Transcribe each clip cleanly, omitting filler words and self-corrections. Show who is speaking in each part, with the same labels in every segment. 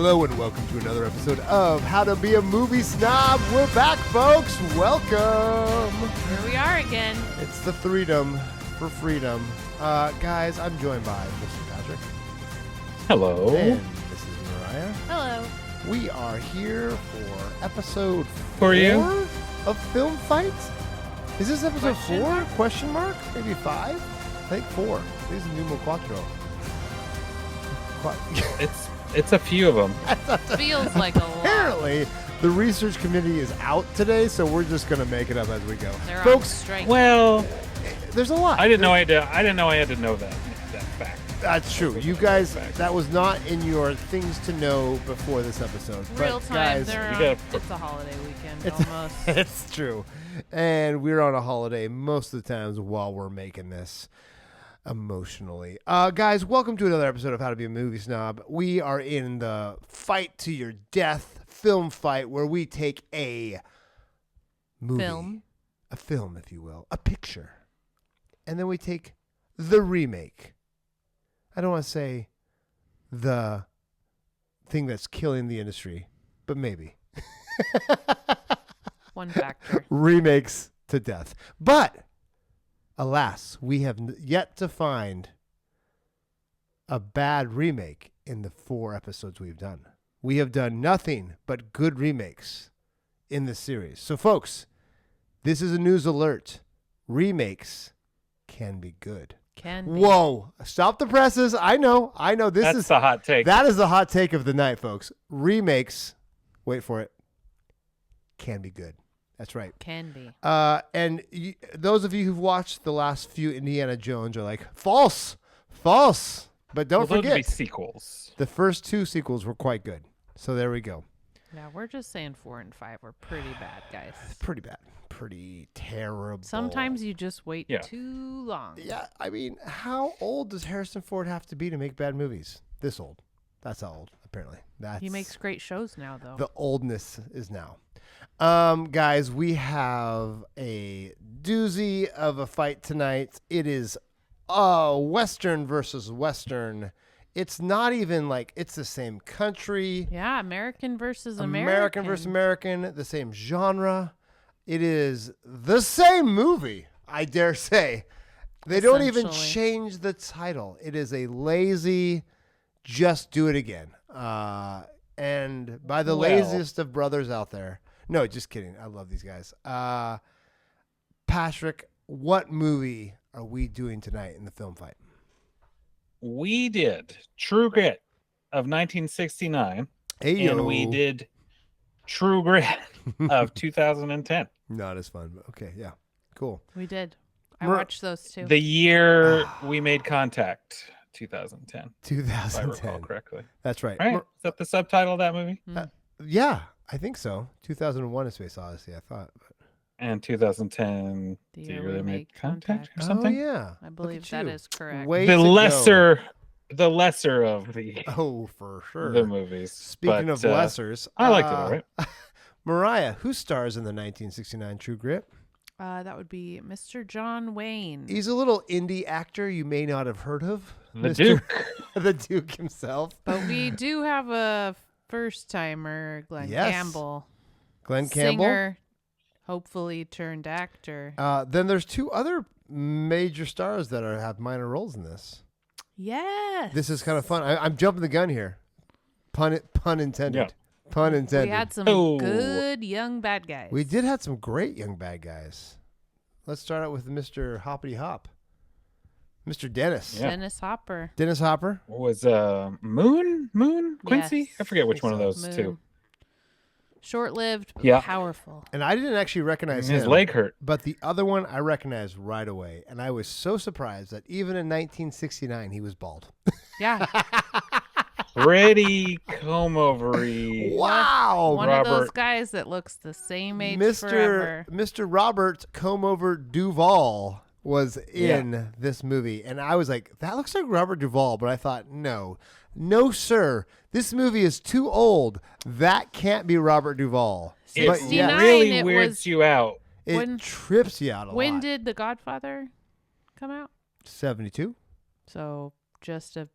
Speaker 1: Hello and welcome to another episode of How to Be a Movie Snob. We're back, folks. Welcome.
Speaker 2: Here we are again.
Speaker 1: It's the freedom for freedom. Guys, I'm joined by Mr. Patrick.
Speaker 3: Hello.
Speaker 1: And this is Mariah.
Speaker 2: Hello.
Speaker 1: We are here for episode 4
Speaker 3: For you?
Speaker 1: of Film Fights. Is this episode
Speaker 2: Question
Speaker 1: 4?
Speaker 2: mark?
Speaker 1: Question mark? Maybe 5? I think 4. This is Numo Quattro.
Speaker 3: It's a few of them.
Speaker 2: Feels like a lot.
Speaker 1: Apparently, the research committee is out today, so we're just going to make it up as we go.
Speaker 2: They're on
Speaker 1: Folks,
Speaker 2: strike.
Speaker 3: Well,
Speaker 1: there's a lot.
Speaker 3: I didn't know I had to know that fact.
Speaker 1: That's true. You guys, that was not in your things to know before this episode.
Speaker 2: Real
Speaker 1: But
Speaker 2: time.
Speaker 1: guys,
Speaker 2: They're
Speaker 3: you
Speaker 2: on,
Speaker 3: gotta-
Speaker 2: it's a holiday weekend
Speaker 1: It's-
Speaker 2: almost.
Speaker 1: it's true. And we're on a holiday most of the times while we're making this emotionally. Guys, welcome to another episode of How to Be a Movie Snob. We are in the fight to your death film fight where we take a movie, a film, if you will, a picture, and then we take the remake. I don't want to say the thing that's killing the industry, but maybe.
Speaker 2: One factor.
Speaker 1: Remakes to death. But alas, we have yet to find a bad remake in the 4 episodes we've done. We have done nothing but good remakes in this series. So folks, this is a news alert. Remakes can be good.
Speaker 2: Can be.
Speaker 1: Whoa, stop the presses. I know.
Speaker 3: That's the hot take.
Speaker 1: That is the hot take of the night, folks. Remakes, wait for it, can be good. That's right.
Speaker 2: Can be.
Speaker 1: And those of you who've watched the last few Indiana Jones are like, false. But don't
Speaker 3: Well, those would be
Speaker 1: forget,
Speaker 3: sequels.
Speaker 1: the first 2 sequels were quite good. So there we go.
Speaker 2: Yeah, we're just saying 4 and 5 were pretty bad, guys.
Speaker 1: Pretty bad. Pretty terrible.
Speaker 2: Sometimes you just wait
Speaker 3: Yeah.
Speaker 2: too long.
Speaker 1: Yeah, I mean, how old does Harrison Ford have to be to make bad movies? This old. That's how old, apparently.
Speaker 2: He makes great shows now, though.
Speaker 1: The oldness is now. Guys, we have a doozy of a fight tonight. It is Western versus Western. It's not even like it's the same country.
Speaker 2: Yeah, American versus American.
Speaker 1: American versus American, the same genre. It is the same movie, I dare say. They don't even
Speaker 2: Essentially.
Speaker 1: change the title. It is a lazy, just do it again. And by the
Speaker 3: Well.
Speaker 1: laziest of brothers out there. No, just kidding. I love these guys. Patrick, what movie are we doing tonight in the film fight?
Speaker 3: We did True Grit of 1969, and we did True Grit of 2010.
Speaker 1: Not as fun, but okay, yeah. Cool.
Speaker 2: We did. I
Speaker 1: Mer-
Speaker 2: watched those too.
Speaker 3: The year we made contact, 2010, if I recall
Speaker 1: 2010.
Speaker 3: correctly.
Speaker 1: That's right.
Speaker 3: Right? Is that the subtitle of that movie?
Speaker 1: Yeah, I think so. 2001 A Space Odyssey, I thought. But...
Speaker 3: And 2010,
Speaker 2: The
Speaker 3: Do
Speaker 2: year
Speaker 3: You
Speaker 2: we
Speaker 3: Really
Speaker 2: made
Speaker 3: Make Contact or
Speaker 1: Oh,
Speaker 3: something?
Speaker 1: yeah.
Speaker 2: I
Speaker 1: Look
Speaker 2: believe
Speaker 1: at
Speaker 2: that
Speaker 1: you.
Speaker 2: is correct.
Speaker 1: Way
Speaker 3: The
Speaker 1: to go.
Speaker 3: lesser of the
Speaker 1: For sure.
Speaker 3: the movies.
Speaker 1: Speaking
Speaker 3: But,
Speaker 1: of lessers,
Speaker 3: I liked it all right.
Speaker 1: Mariah, who stars in the 1969 True Grit?
Speaker 2: That would be Mr. John Wayne.
Speaker 1: He's a little indie actor you may not have heard of.
Speaker 3: The Duke.
Speaker 1: The Duke himself.
Speaker 2: But we do have a first timer, Glenn
Speaker 1: Yes.
Speaker 2: Campbell.
Speaker 1: Glenn Campbell.
Speaker 2: Singer, hopefully turned actor.
Speaker 1: Then there's 2 other major stars that have minor roles in this.
Speaker 2: Yes.
Speaker 1: This is kind of fun. I'm jumping the gun here. Pun intended.
Speaker 3: Yeah.
Speaker 1: Pun intended.
Speaker 2: We had some
Speaker 3: Oh.
Speaker 2: good young bad guys.
Speaker 1: We did have some great young bad guys. Let's start out with Mr. Hoppity Hop. Mr. Dennis.
Speaker 3: Yeah.
Speaker 2: Dennis Hopper.
Speaker 1: Dennis Hopper.
Speaker 3: Was Moon Quincy?
Speaker 2: Yes.
Speaker 3: I forget which
Speaker 1: think
Speaker 3: one of
Speaker 1: so.
Speaker 3: those
Speaker 2: Moon.
Speaker 3: two.
Speaker 2: Short-lived, but
Speaker 3: Yeah.
Speaker 2: powerful.
Speaker 1: And I didn't actually recognize
Speaker 3: His
Speaker 1: him.
Speaker 3: leg hurt.
Speaker 1: But the other one I recognized right away. And I was so surprised that even in 1969, he was bald.
Speaker 2: Yeah.
Speaker 3: Pretty comb-overy.
Speaker 1: Wow.
Speaker 2: One of those
Speaker 3: Robert.
Speaker 2: guys that looks the same age forever.
Speaker 1: Mr. Robert Combe-Over Duvall was in this movie. And I was like, that looks like Robert Duvall. But I thought, no, sir. This movie is too old. That can't be Robert Duvall.
Speaker 3: It
Speaker 1: But
Speaker 2: 69,
Speaker 3: really
Speaker 2: it
Speaker 3: weirds
Speaker 2: was-
Speaker 3: you out.
Speaker 1: it
Speaker 2: When-
Speaker 1: trips you out a
Speaker 2: When
Speaker 1: lot.
Speaker 2: did The Godfather come out?
Speaker 1: 72?
Speaker 2: So just a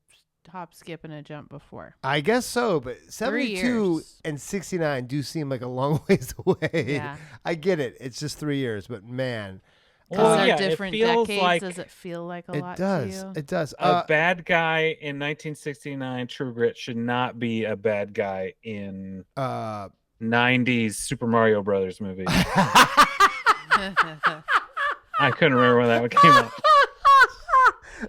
Speaker 2: hop, skip, and a jump before.
Speaker 1: I guess so, but 72
Speaker 2: years.
Speaker 1: and 69 do seem like a long ways away.
Speaker 2: Yeah.
Speaker 1: I get it. It's just 3 years, but man.
Speaker 2: Because they're
Speaker 3: yeah,
Speaker 2: different
Speaker 3: it feels
Speaker 2: decades.
Speaker 3: like
Speaker 2: Does it feel like a
Speaker 1: It
Speaker 2: lot
Speaker 1: does.
Speaker 2: to you?
Speaker 1: It does.
Speaker 3: a bad guy in 1969 True Grit should not be a bad guy in 90s Super Mario Brothers movie. I couldn't remember when that one came out.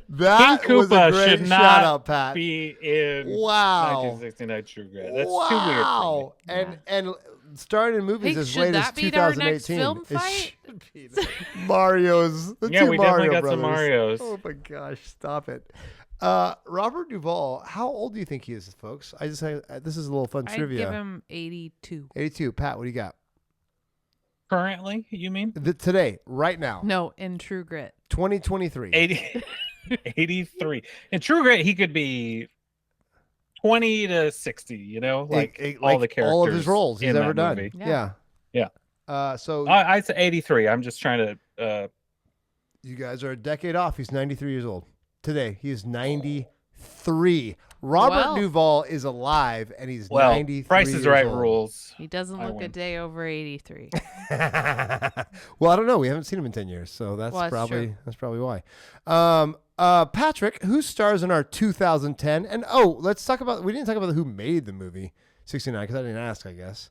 Speaker 1: That
Speaker 3: King
Speaker 1: was a
Speaker 3: Koopa
Speaker 1: great
Speaker 3: should
Speaker 1: shout
Speaker 3: not
Speaker 1: out, Pat.
Speaker 3: be in
Speaker 1: Wow.
Speaker 3: 1969 True Grit. That's too weird for me.
Speaker 1: And starring in movies
Speaker 2: Hey,
Speaker 1: as
Speaker 2: should
Speaker 1: late as
Speaker 2: that be our
Speaker 1: 2018.
Speaker 2: next film
Speaker 1: It
Speaker 2: fight?
Speaker 1: should be Mario's. The
Speaker 3: Yeah,
Speaker 1: two
Speaker 3: we
Speaker 1: Mario
Speaker 3: definitely got
Speaker 1: brothers.
Speaker 3: some Marios.
Speaker 1: Oh my gosh, stop it. Robert Duvall, how old do you think he is, folks? This is a little fun
Speaker 2: I'd
Speaker 1: trivia.
Speaker 2: give him 82.
Speaker 1: 82. Pat, what do you got?
Speaker 3: Currently, you mean?
Speaker 1: Today, right now.
Speaker 2: No, in True Grit.
Speaker 1: 2023.
Speaker 3: 83. In True Grit, he could be 20 to 60, you know? Like all the characters.
Speaker 1: All of his roles he's
Speaker 3: in
Speaker 1: ever
Speaker 3: that
Speaker 1: done.
Speaker 3: movie.
Speaker 1: Yeah.
Speaker 3: Yeah.
Speaker 1: So
Speaker 3: I'd say 83. I'm just trying to...
Speaker 1: you guys are a decade off. He's 93 years old. Today, he is 93. Robert Duvall is alive, and he's 93
Speaker 3: Price is
Speaker 1: years
Speaker 3: Right
Speaker 1: old.
Speaker 3: rules.
Speaker 2: He doesn't
Speaker 3: I
Speaker 2: look a
Speaker 3: win.
Speaker 2: day over 83.
Speaker 1: Well, I don't know. We haven't seen him in 10 years, so that's
Speaker 2: Well, that's
Speaker 1: probably
Speaker 2: true.
Speaker 1: that's probably why. Patrick, who stars in our 2010? And let's talk about. We didn't talk about who made the movie 69 because I didn't ask. I guess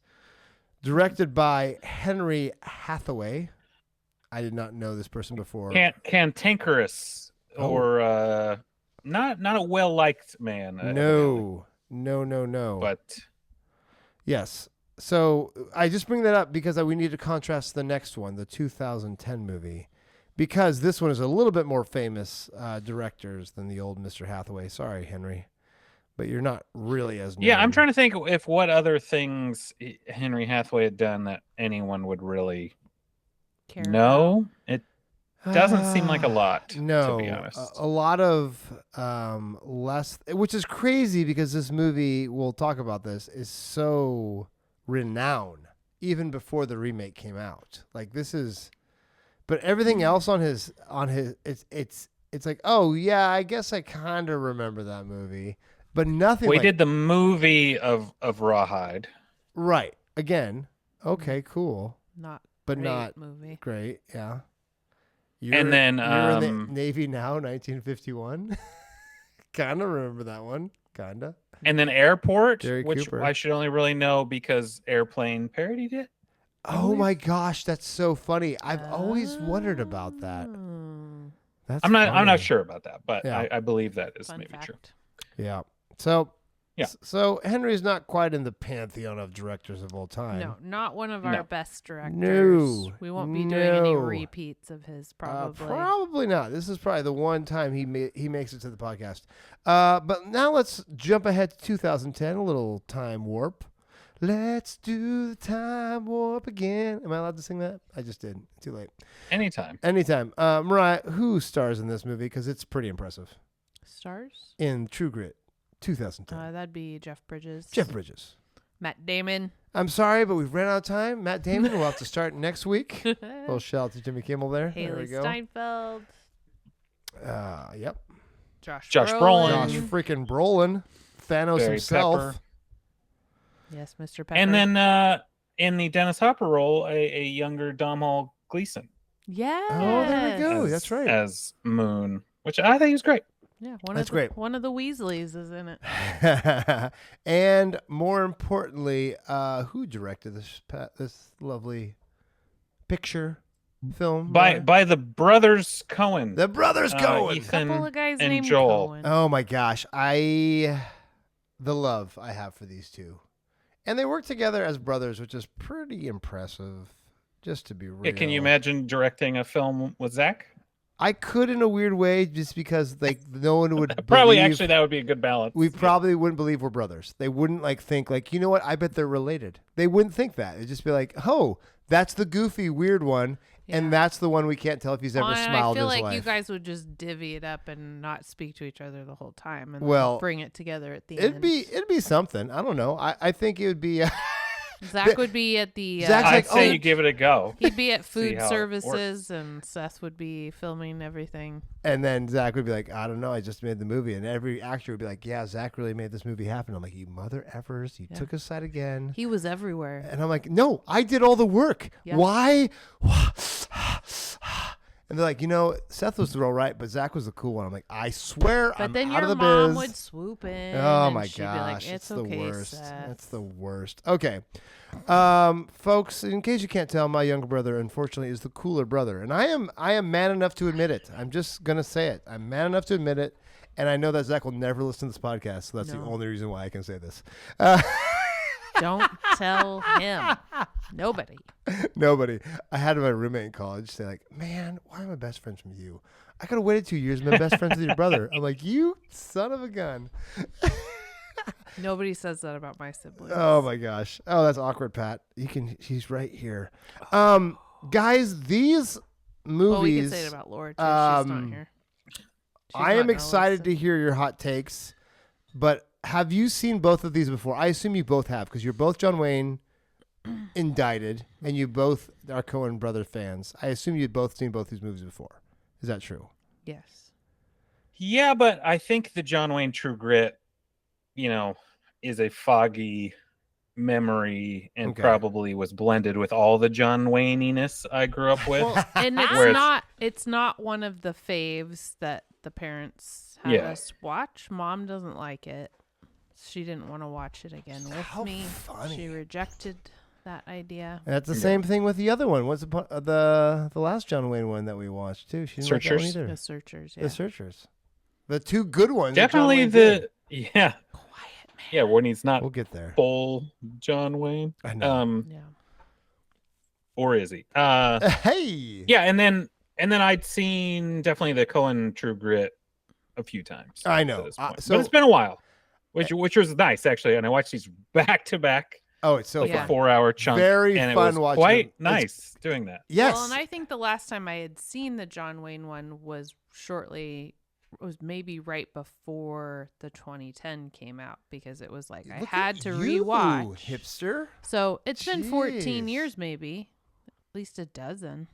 Speaker 1: directed by Henry Hathaway. I did not know this person before.
Speaker 3: Cantankerous or not a well liked man.
Speaker 1: No.
Speaker 3: But
Speaker 1: Yes. So I just bring that up because we need to contrast the next one, the 2010 movie, because this one is a little bit more famous directors than the old Mr. Hathaway. Sorry, Henry, but you're not really as known.
Speaker 3: yeah, I'm trying to think if what other things Henry Hathaway had done that anyone would really
Speaker 2: Care
Speaker 3: know. It doesn't seem like a lot,
Speaker 1: No,
Speaker 3: to be honest.
Speaker 1: a lot of less, which is crazy because this movie, we'll talk about this, is so renowned even before the remake came out. Like this is, but everything else on his it's like, oh yeah, I guess I kind of remember that movie, but nothing.
Speaker 3: We did the movie of Rawhide.
Speaker 1: Right. Again. Okay, cool.
Speaker 2: Not
Speaker 1: But
Speaker 2: great
Speaker 1: not
Speaker 2: movie.
Speaker 1: great. Yeah.
Speaker 3: And then,
Speaker 1: you're in the Navy now, 1951. Kind of remember that one. Kind of.
Speaker 3: And then Airport,
Speaker 1: Derek
Speaker 3: which
Speaker 1: Cooper.
Speaker 3: I should only really know because Airplane parodied it.
Speaker 1: Oh my gosh, that's so funny. I've always wondered about that.
Speaker 2: Oh.
Speaker 1: That's
Speaker 3: I'm not
Speaker 1: funny.
Speaker 3: sure about that, but
Speaker 1: Yeah.
Speaker 3: I believe that is
Speaker 2: Fun
Speaker 3: maybe
Speaker 2: fact.
Speaker 3: true.
Speaker 1: Yeah. So
Speaker 3: Yeah.
Speaker 1: So Henry's not quite in the pantheon of directors of all time.
Speaker 2: No, not one of our
Speaker 3: No.
Speaker 2: best directors.
Speaker 1: No.
Speaker 2: We won't be doing any
Speaker 1: No.
Speaker 2: repeats of his, probably.
Speaker 1: Probably not. This is probably the one time he makes it to the podcast. But now let's jump ahead to 2010, a little time warp. Let's do the time warp again. Am I allowed to sing that? I just did. Too late.
Speaker 3: Anytime.
Speaker 1: Anytime. Mariah, who stars in this movie? Because it's pretty impressive.
Speaker 2: Stars?
Speaker 1: In True Grit, 2010.
Speaker 2: That'd be Jeff Bridges.
Speaker 1: Jeff Bridges.
Speaker 2: Matt Damon.
Speaker 1: I'm sorry, but we've ran out of time. Matt Damon, we'll have to start next week. Little shout out to Jimmy Kimmel there. There
Speaker 2: Haley
Speaker 1: we go.
Speaker 2: Steinfeld.
Speaker 1: Yep.
Speaker 2: Josh
Speaker 3: Brolin.
Speaker 1: Josh freaking Brolin. Thanos
Speaker 3: Barry
Speaker 1: himself.
Speaker 3: Pepper.
Speaker 2: Yes, Mr. Pepper.
Speaker 3: And then in the Dennis Hopper role, a younger Domhnall Gleeson.
Speaker 2: yeah.
Speaker 1: Oh, there we go.
Speaker 3: as-
Speaker 1: That's right.
Speaker 3: As Moon, which I think is great.
Speaker 2: Yeah,
Speaker 1: That's great.
Speaker 2: One of the Weasleys is in it.
Speaker 1: And more importantly, who directed this lovely picture film?
Speaker 3: By the brothers Coen.
Speaker 1: The brothers Coen.
Speaker 3: Ethan
Speaker 2: Couple of guys
Speaker 3: and
Speaker 2: named
Speaker 3: Joel.
Speaker 2: Coen.
Speaker 1: Oh my gosh, the love I have for these two, and they work together as brothers, which is pretty impressive. Just to be real,
Speaker 3: Yeah, can you imagine directing a film with Zach?
Speaker 1: I could in a weird way, just because like no one would
Speaker 3: Probably
Speaker 1: believe-
Speaker 3: actually that would be a good balance.
Speaker 1: We probably wouldn't believe we're brothers. They wouldn't think you know what? I bet they're related. They wouldn't think that. It'd just be like, oh, that's the goofy, weird one, and
Speaker 2: Yeah.
Speaker 1: that's the one we can't tell if he's ever
Speaker 2: Well, and
Speaker 1: smiled
Speaker 2: I feel
Speaker 1: in his
Speaker 2: like
Speaker 1: life.
Speaker 2: you guys would just divvy it up and not speak to each other the whole time, and
Speaker 1: Well,
Speaker 2: then bring it together at the
Speaker 1: it'd
Speaker 2: end.
Speaker 1: be something. I don't know. I think it would be.
Speaker 2: Zach would be at the.
Speaker 1: Zach's
Speaker 3: I'd
Speaker 1: like,
Speaker 3: say
Speaker 1: oh.
Speaker 3: you give it a go.
Speaker 2: He'd be at
Speaker 3: See
Speaker 2: food
Speaker 3: how it
Speaker 2: services, and Seth would be filming everything.
Speaker 1: And then Zach would be like, I don't know, I just made the movie. And every actor would be like, yeah, Zach really made this movie happen. I'm like, you mother effers, you took his side again.
Speaker 2: He was everywhere.
Speaker 1: And I'm like, no, I did all the work.
Speaker 2: Yeah.
Speaker 1: Why? And they're like, Seth was all right, but Zach was the cool one. I'm like, I swear,
Speaker 2: But
Speaker 1: I'm
Speaker 2: then
Speaker 1: out
Speaker 2: your
Speaker 1: of the
Speaker 2: mom
Speaker 1: biz.
Speaker 2: would swoop in.
Speaker 1: Oh
Speaker 2: and
Speaker 1: my
Speaker 2: she'd be
Speaker 1: gosh,
Speaker 2: like,
Speaker 1: it's
Speaker 2: okay,
Speaker 1: the worst.
Speaker 2: Seth.
Speaker 1: That's the worst. Okay, folks, in case you can't tell, my younger brother, unfortunately, is the cooler brother, and I am man enough to admit it. I'm just gonna say it. I'm man enough to admit it, and I know that Zach will never listen to this podcast, so that's the only reason why I can say this.
Speaker 2: Don't tell him. Nobody.
Speaker 1: Nobody. I had my roommate in college say like, man, why am I best friends from you? I could have waited 2 years and been best friends with your brother. I'm like, you son of a gun.
Speaker 2: Nobody says that about my siblings.
Speaker 1: Oh my gosh. Oh, that's awkward, Pat. He's right here. Guys, these movies.
Speaker 2: Well, we can say it about Laura too. She's not here.
Speaker 1: I am excited to hear your hot takes, but have you seen both of these before? I assume you both have, because you're both John Wayne indicted, and you both are Coen Brothers fans. I assume you've both seen both these movies before. Is that true?
Speaker 2: Yes.
Speaker 3: Yeah, but I think the John Wayne True Grit, is a foggy memory and probably was blended with all the John Wayne-iness I grew up with.
Speaker 2: Well, and it's not one of the faves that the parents had us watch. Mom doesn't like it. She didn't want to watch it again with me.
Speaker 1: Funny.
Speaker 2: She rejected that idea.
Speaker 1: And that's the same thing with the other one. What's the last John Wayne one that we watched too? She didn't like that one either.
Speaker 2: The Searchers. Yeah.
Speaker 1: The Searchers. The two good ones.
Speaker 3: Definitely
Speaker 1: Quiet
Speaker 3: man. Yeah, when he's not
Speaker 1: We'll get there.
Speaker 3: full John Wayne.
Speaker 1: I know.
Speaker 2: Yeah.
Speaker 3: Or is he?
Speaker 1: Hey.
Speaker 3: Yeah, and then I'd seen definitely the Coen True Grit a few times.
Speaker 1: I know.
Speaker 3: But it's been a while, which was nice actually. And I watched these back to back.
Speaker 1: Oh, it's so
Speaker 3: like
Speaker 1: fun.
Speaker 3: a 4-hour chunk.
Speaker 1: Very
Speaker 3: and
Speaker 1: fun
Speaker 3: it was
Speaker 1: watching
Speaker 3: quite
Speaker 1: them.
Speaker 3: nice doing that.
Speaker 1: Yes.
Speaker 2: Well, and I think the last time I had seen the John Wayne one was maybe right before the 2010 came out, because it was like I had to rewatch.
Speaker 1: Hipster.
Speaker 2: So it's been 14
Speaker 1: Jeez.
Speaker 2: years, maybe at least a dozen.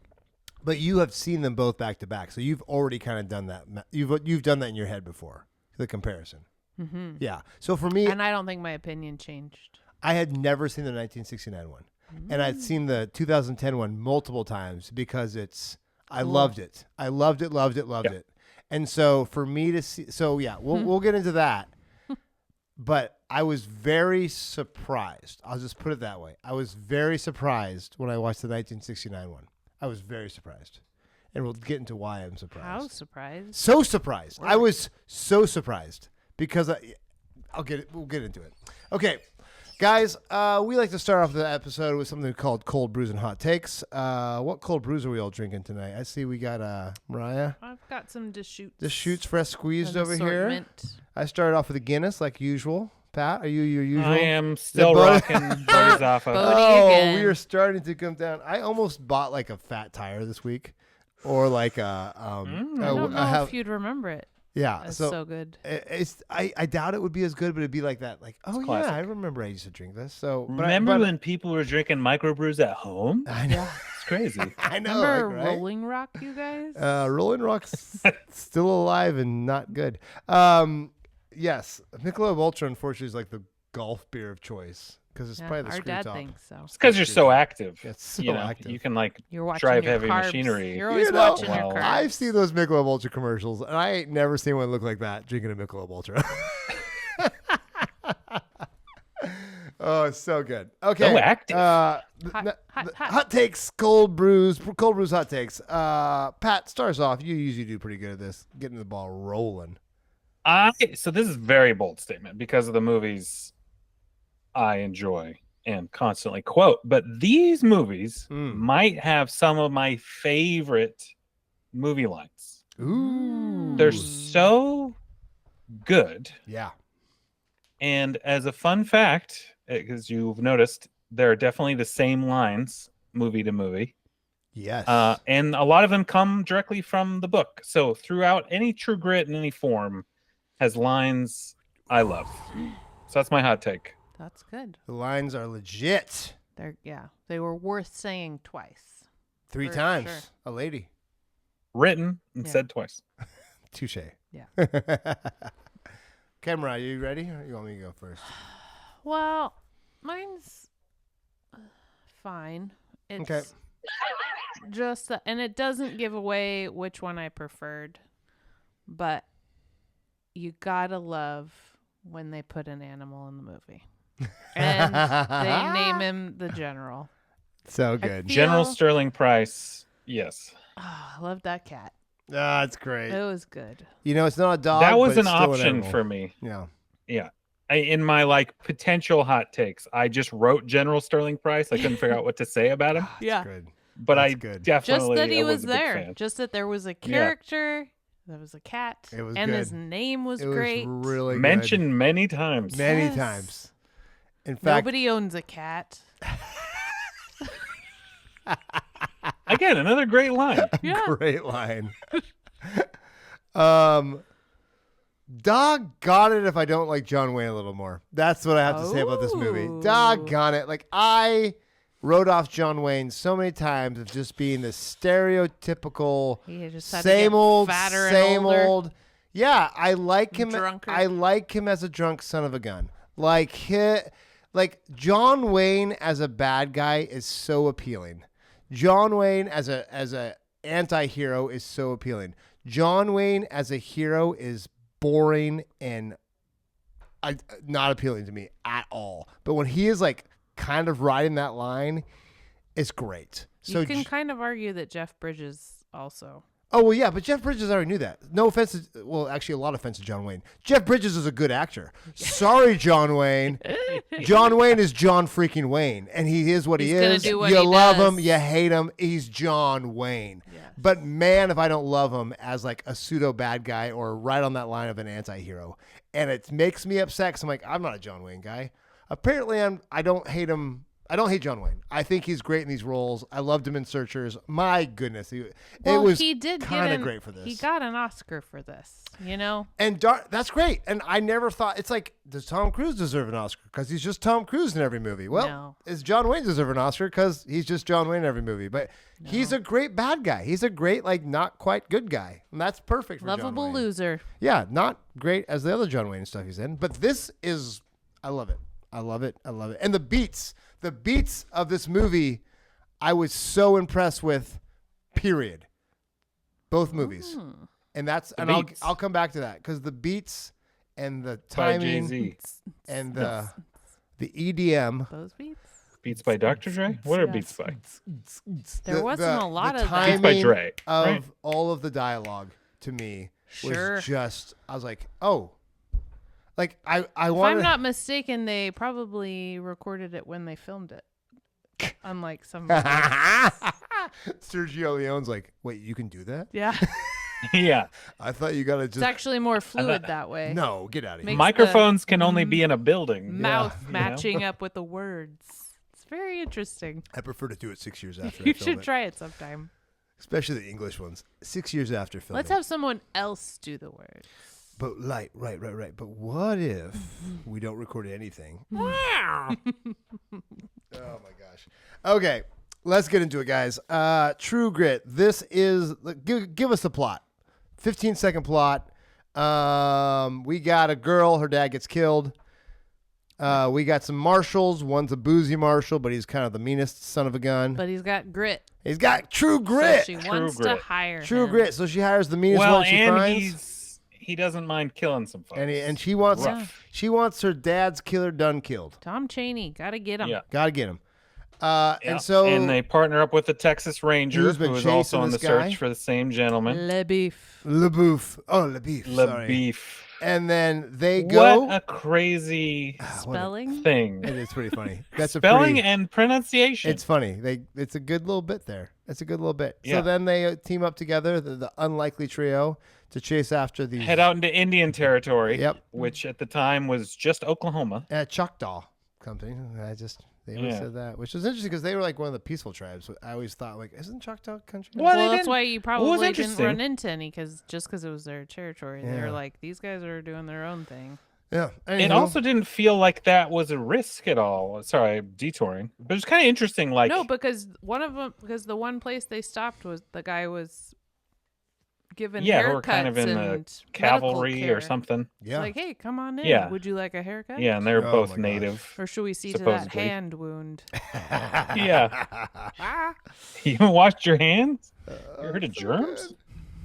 Speaker 1: But you have seen them both back to back, so you've already kind of done that. You've done that in your head before, the comparison.
Speaker 2: Mm-hmm.
Speaker 1: Yeah. So for me,
Speaker 2: and I don't think my opinion changed.
Speaker 1: I had never seen the 1969 one, and I'd seen the 2010 one multiple times because I loved it. I loved it. And so for me to see, we'll get into that. But I was very surprised. I'll just put it that way. I was very surprised when I watched the 1969 one. I was very surprised. And we'll get into why I'm surprised.
Speaker 2: How surprised?
Speaker 1: So surprised. I was so surprised because we'll get into it. Okay. Guys, we like to start off the episode with something called Cold Brews and Hot Takes. What cold brews are we all drinking tonight? I see we got Mariah.
Speaker 2: I've got some Deschutes.
Speaker 1: Deschutes fresh squeezed over here. I started off with a Guinness like usual. Pat, are you your usual?
Speaker 3: I am still rocking Bodie's off of.
Speaker 2: Bodie
Speaker 1: we are starting to come down. I almost bought like a fat tire this week, or like a.
Speaker 2: I don't know if you'd remember it.
Speaker 1: Yeah,
Speaker 2: it's so good.
Speaker 1: I doubt it would be as good, but it'd be like that. Like, oh
Speaker 3: classic.
Speaker 1: yeah, I remember I used to drink this. So
Speaker 3: remember when people were drinking microbrews at home?
Speaker 1: I know.
Speaker 3: It's crazy.
Speaker 1: I know.
Speaker 2: Remember
Speaker 1: right?
Speaker 2: Rolling Rock, you guys?
Speaker 1: Rolling Rock's still alive and not good. Yes, Michelob Ultra unfortunately is like the golf beer of choice because it's probably the
Speaker 2: our
Speaker 1: screw
Speaker 2: dad
Speaker 1: top.
Speaker 2: thinks so.
Speaker 3: It's because you're so active.
Speaker 1: It's so active.
Speaker 3: You can like
Speaker 2: You're watching
Speaker 3: drive
Speaker 2: your
Speaker 3: heavy
Speaker 2: carbs.
Speaker 3: machinery.
Speaker 2: You're always
Speaker 1: You know,
Speaker 2: watching your carbs.
Speaker 1: I've seen those Michelob Ultra commercials, and I ain't never seen one look like that drinking a Michelob Ultra. Oh, it's so good. Okay.
Speaker 3: So active.
Speaker 1: Hot takes, cold brews, hot takes. Pat, start us off. You usually do pretty good at this, getting the ball rolling.
Speaker 3: So this is a very bold statement because of the movies I enjoy and constantly quote. But these movies might have some of my favorite movie lines.
Speaker 1: Ooh.
Speaker 3: They're so good.
Speaker 1: Yeah.
Speaker 3: And as a fun fact, because you've noticed, there are definitely the same lines movie to movie.
Speaker 1: Yes.
Speaker 3: And a lot of them come directly from the book. So throughout, any True Grit in any form has lines I love. So that's my hot take.
Speaker 2: That's good.
Speaker 1: The lines are legit.
Speaker 2: They were worth saying twice.
Speaker 1: 3
Speaker 2: For
Speaker 1: times.
Speaker 2: sure.
Speaker 1: A lady.
Speaker 3: Written and said twice.
Speaker 1: Touche.
Speaker 2: Yeah.
Speaker 1: Camera, are you ready? Or you want me to go first?
Speaker 2: Well, mine's fine. It's
Speaker 1: Okay.
Speaker 2: just and it doesn't give away which one I preferred, but you gotta love when they put an animal in the movie. And they name him the General.
Speaker 1: So good.
Speaker 3: General Sterling Price. Yes.
Speaker 2: Oh, I love that cat.
Speaker 1: Ah, it's great.
Speaker 2: It was good.
Speaker 1: You know, it's not a dog.
Speaker 3: That was
Speaker 1: but
Speaker 3: an
Speaker 1: it's still
Speaker 3: option
Speaker 1: animal.
Speaker 3: for me.
Speaker 1: Yeah.
Speaker 3: Yeah. In my potential hot takes, I just wrote General Sterling Price. I couldn't figure out what to say about him,
Speaker 2: Yeah.
Speaker 1: Good.
Speaker 3: but
Speaker 1: That's
Speaker 3: I
Speaker 1: good.
Speaker 3: definitely
Speaker 2: Just that he was
Speaker 3: a big
Speaker 2: there.
Speaker 3: fan.
Speaker 2: Just that there was a character. There was a cat.
Speaker 1: It was
Speaker 2: and
Speaker 1: good.
Speaker 2: his name was
Speaker 1: It
Speaker 2: great.
Speaker 1: was really good.
Speaker 3: Mentioned many times.
Speaker 1: Many
Speaker 2: Yes.
Speaker 1: times. In fact,
Speaker 2: Nobody owns a cat.
Speaker 3: Again, another great line.
Speaker 2: Yeah.
Speaker 1: great line. Doggone it if I don't like John Wayne a little more. That's what I have to say about this movie.
Speaker 2: Oh.
Speaker 1: Doggone it. Like, I wrote off John Wayne so many times of just being the stereotypical
Speaker 2: He just had to
Speaker 1: same
Speaker 2: get
Speaker 1: old,
Speaker 2: fatter and
Speaker 1: same
Speaker 2: older.
Speaker 1: old. Yeah, I like him.
Speaker 2: Drunker.
Speaker 1: I like him as a drunk son of a gun. Like John Wayne as a bad guy is so appealing. John Wayne as a anti-hero is so appealing. John Wayne as a hero is boring and not appealing to me at all. But when he is like kind of riding that line, it's great. So
Speaker 2: You can kind of argue that Jeff Bridges also.
Speaker 1: Oh, well, yeah, but Jeff Bridges already knew that. No offense to, well, actually, a lot of offense to John Wayne. Jeff Bridges is a good actor. Sorry, John Wayne. John Wayne is John freaking Wayne, and he is what
Speaker 2: He's
Speaker 1: he
Speaker 2: gonna
Speaker 1: is.
Speaker 2: do what
Speaker 1: You
Speaker 2: he
Speaker 1: love
Speaker 2: does.
Speaker 1: him, you hate him. He's John Wayne.
Speaker 2: Yes.
Speaker 1: But man, if I don't love him as like a pseudo bad guy or right on that line of an anti-hero, and it makes me upset because I'm like, I'm not a John Wayne guy. Apparently, I don't hate him. I don't hate John Wayne. I think he's great in these roles. I loved him in Searchers. My goodness, it was
Speaker 2: he did
Speaker 1: kind of great for this.
Speaker 2: He got an Oscar for this, you know?
Speaker 1: And that's great. And I never thought, it's like, does Tom Cruise deserve an Oscar? Because he's just Tom Cruise in every movie. Well,
Speaker 2: No.
Speaker 1: Does John Wayne deserve an Oscar? Because he's just John Wayne in every movie. But he's a great bad guy. He's a great, like, not quite good guy. And that's perfect for John
Speaker 2: Lovable
Speaker 1: Wayne.
Speaker 2: loser.
Speaker 1: Yeah, not great as the other John Wayne stuff he's in. But this is, I love it. I love it. I love it. And the beats of this movie, I was so impressed with, period. Both movies. And that's,
Speaker 3: The
Speaker 1: and
Speaker 3: beats.
Speaker 1: I'll come back to that because the beats and the
Speaker 3: By
Speaker 1: timing
Speaker 3: Jay-Z.
Speaker 1: and the EDM.
Speaker 2: Those beats?
Speaker 3: Beats by Dr. Dre? What are
Speaker 2: Yes.
Speaker 3: beats by?
Speaker 2: There wasn't a lot of that.
Speaker 1: timing
Speaker 3: Beats by Dre,
Speaker 1: of
Speaker 3: right?
Speaker 1: all of the dialogue to me
Speaker 2: Sure.
Speaker 1: was just, I was like, oh. Like, I
Speaker 2: If I'm
Speaker 1: want
Speaker 2: not mistaken, they probably recorded it when they filmed it. Unlike some movies.
Speaker 1: Sergio Leone's like, wait, you can do that?
Speaker 2: Yeah.
Speaker 3: Yeah.
Speaker 1: I thought you gotta
Speaker 2: It's
Speaker 1: just
Speaker 2: actually more fluid that way.
Speaker 1: no, get out of here.
Speaker 2: Makes
Speaker 3: Microphones can only be in a building.
Speaker 2: Mouth
Speaker 3: you know?
Speaker 2: matching up with the words. It's very interesting.
Speaker 1: I prefer to do it 6 years after
Speaker 2: You
Speaker 1: I film
Speaker 2: should
Speaker 1: it.
Speaker 2: try it sometime.
Speaker 1: Especially the English ones. 6 years after filming.
Speaker 2: Let's have someone else do the words.
Speaker 1: But right. But what if we don't record anything?
Speaker 2: Wow.
Speaker 1: Oh my gosh. Okay, let's get into it, guys. True Grit. This is give us the plot. 15-second plot. We got a girl. Her dad gets killed. We got some marshals. One's a boozy marshal, but he's kind of the meanest son of a gun.
Speaker 2: But he's got grit.
Speaker 1: He's got true grit.
Speaker 2: So she wants to hire
Speaker 1: True
Speaker 2: him.
Speaker 1: grit. So she hires the meanest
Speaker 3: Well,
Speaker 1: one she
Speaker 3: and
Speaker 1: finds.
Speaker 3: he doesn't mind killing some folks.
Speaker 1: And she wants
Speaker 3: Rough.
Speaker 1: she wants her dad's killer done killed.
Speaker 2: Tom Chaney. Gotta get him.
Speaker 3: Yeah.
Speaker 1: Gotta get him.
Speaker 3: Yeah.
Speaker 1: And so
Speaker 3: and they partner up with the Texas Ranger,
Speaker 1: Who's been
Speaker 3: who is
Speaker 1: chasing
Speaker 3: also on the
Speaker 1: this guy?
Speaker 3: search for the same gentleman.
Speaker 2: Le Beef.
Speaker 1: LeBouf. Oh, LeBeef.
Speaker 3: Le
Speaker 1: Sorry.
Speaker 3: Beef.
Speaker 1: And then they go.
Speaker 3: What a crazy
Speaker 2: Spelling.
Speaker 3: thing.
Speaker 1: It is pretty funny. That's
Speaker 3: Spelling
Speaker 1: a pretty.
Speaker 3: and pronunciation.
Speaker 1: It's funny. It's a good little bit there. It's a good little bit.
Speaker 3: Yeah.
Speaker 1: So then they team up together, the unlikely trio, to chase after these.
Speaker 3: Head out into Indian territory,
Speaker 1: Yep.
Speaker 3: which at the time was just Oklahoma.
Speaker 1: Choctaw company. They always
Speaker 3: Yeah.
Speaker 1: said that, which was interesting because they were like one of the peaceful tribes. I always thought like, isn't Choctaw country?
Speaker 3: Well, they
Speaker 2: Well, that's
Speaker 3: didn't-
Speaker 2: why you
Speaker 3: what was
Speaker 2: probably didn't
Speaker 3: interesting-
Speaker 2: run into any, because it was their territory. They
Speaker 1: Yeah.
Speaker 2: were like, these guys are doing their own thing.
Speaker 1: Yeah.
Speaker 3: It also didn't feel like that was a risk at all. Sorry, I'm detouring, but it's kind of interesting. Like,
Speaker 2: no, because the one place they stopped was the guy was given
Speaker 3: who
Speaker 2: haircuts
Speaker 3: were kind of in the
Speaker 2: and
Speaker 3: cavalry
Speaker 2: medical care.
Speaker 3: or something.
Speaker 2: It's like, hey, come on in.
Speaker 3: Yeah.
Speaker 2: Would you like a haircut?
Speaker 3: Yeah, and they're
Speaker 1: Oh
Speaker 3: both
Speaker 1: my gosh.
Speaker 3: native.
Speaker 2: Or should we see to that
Speaker 3: Supposedly.
Speaker 2: hand wound?
Speaker 3: Yeah. You haven't washed your hands? You heard of germs?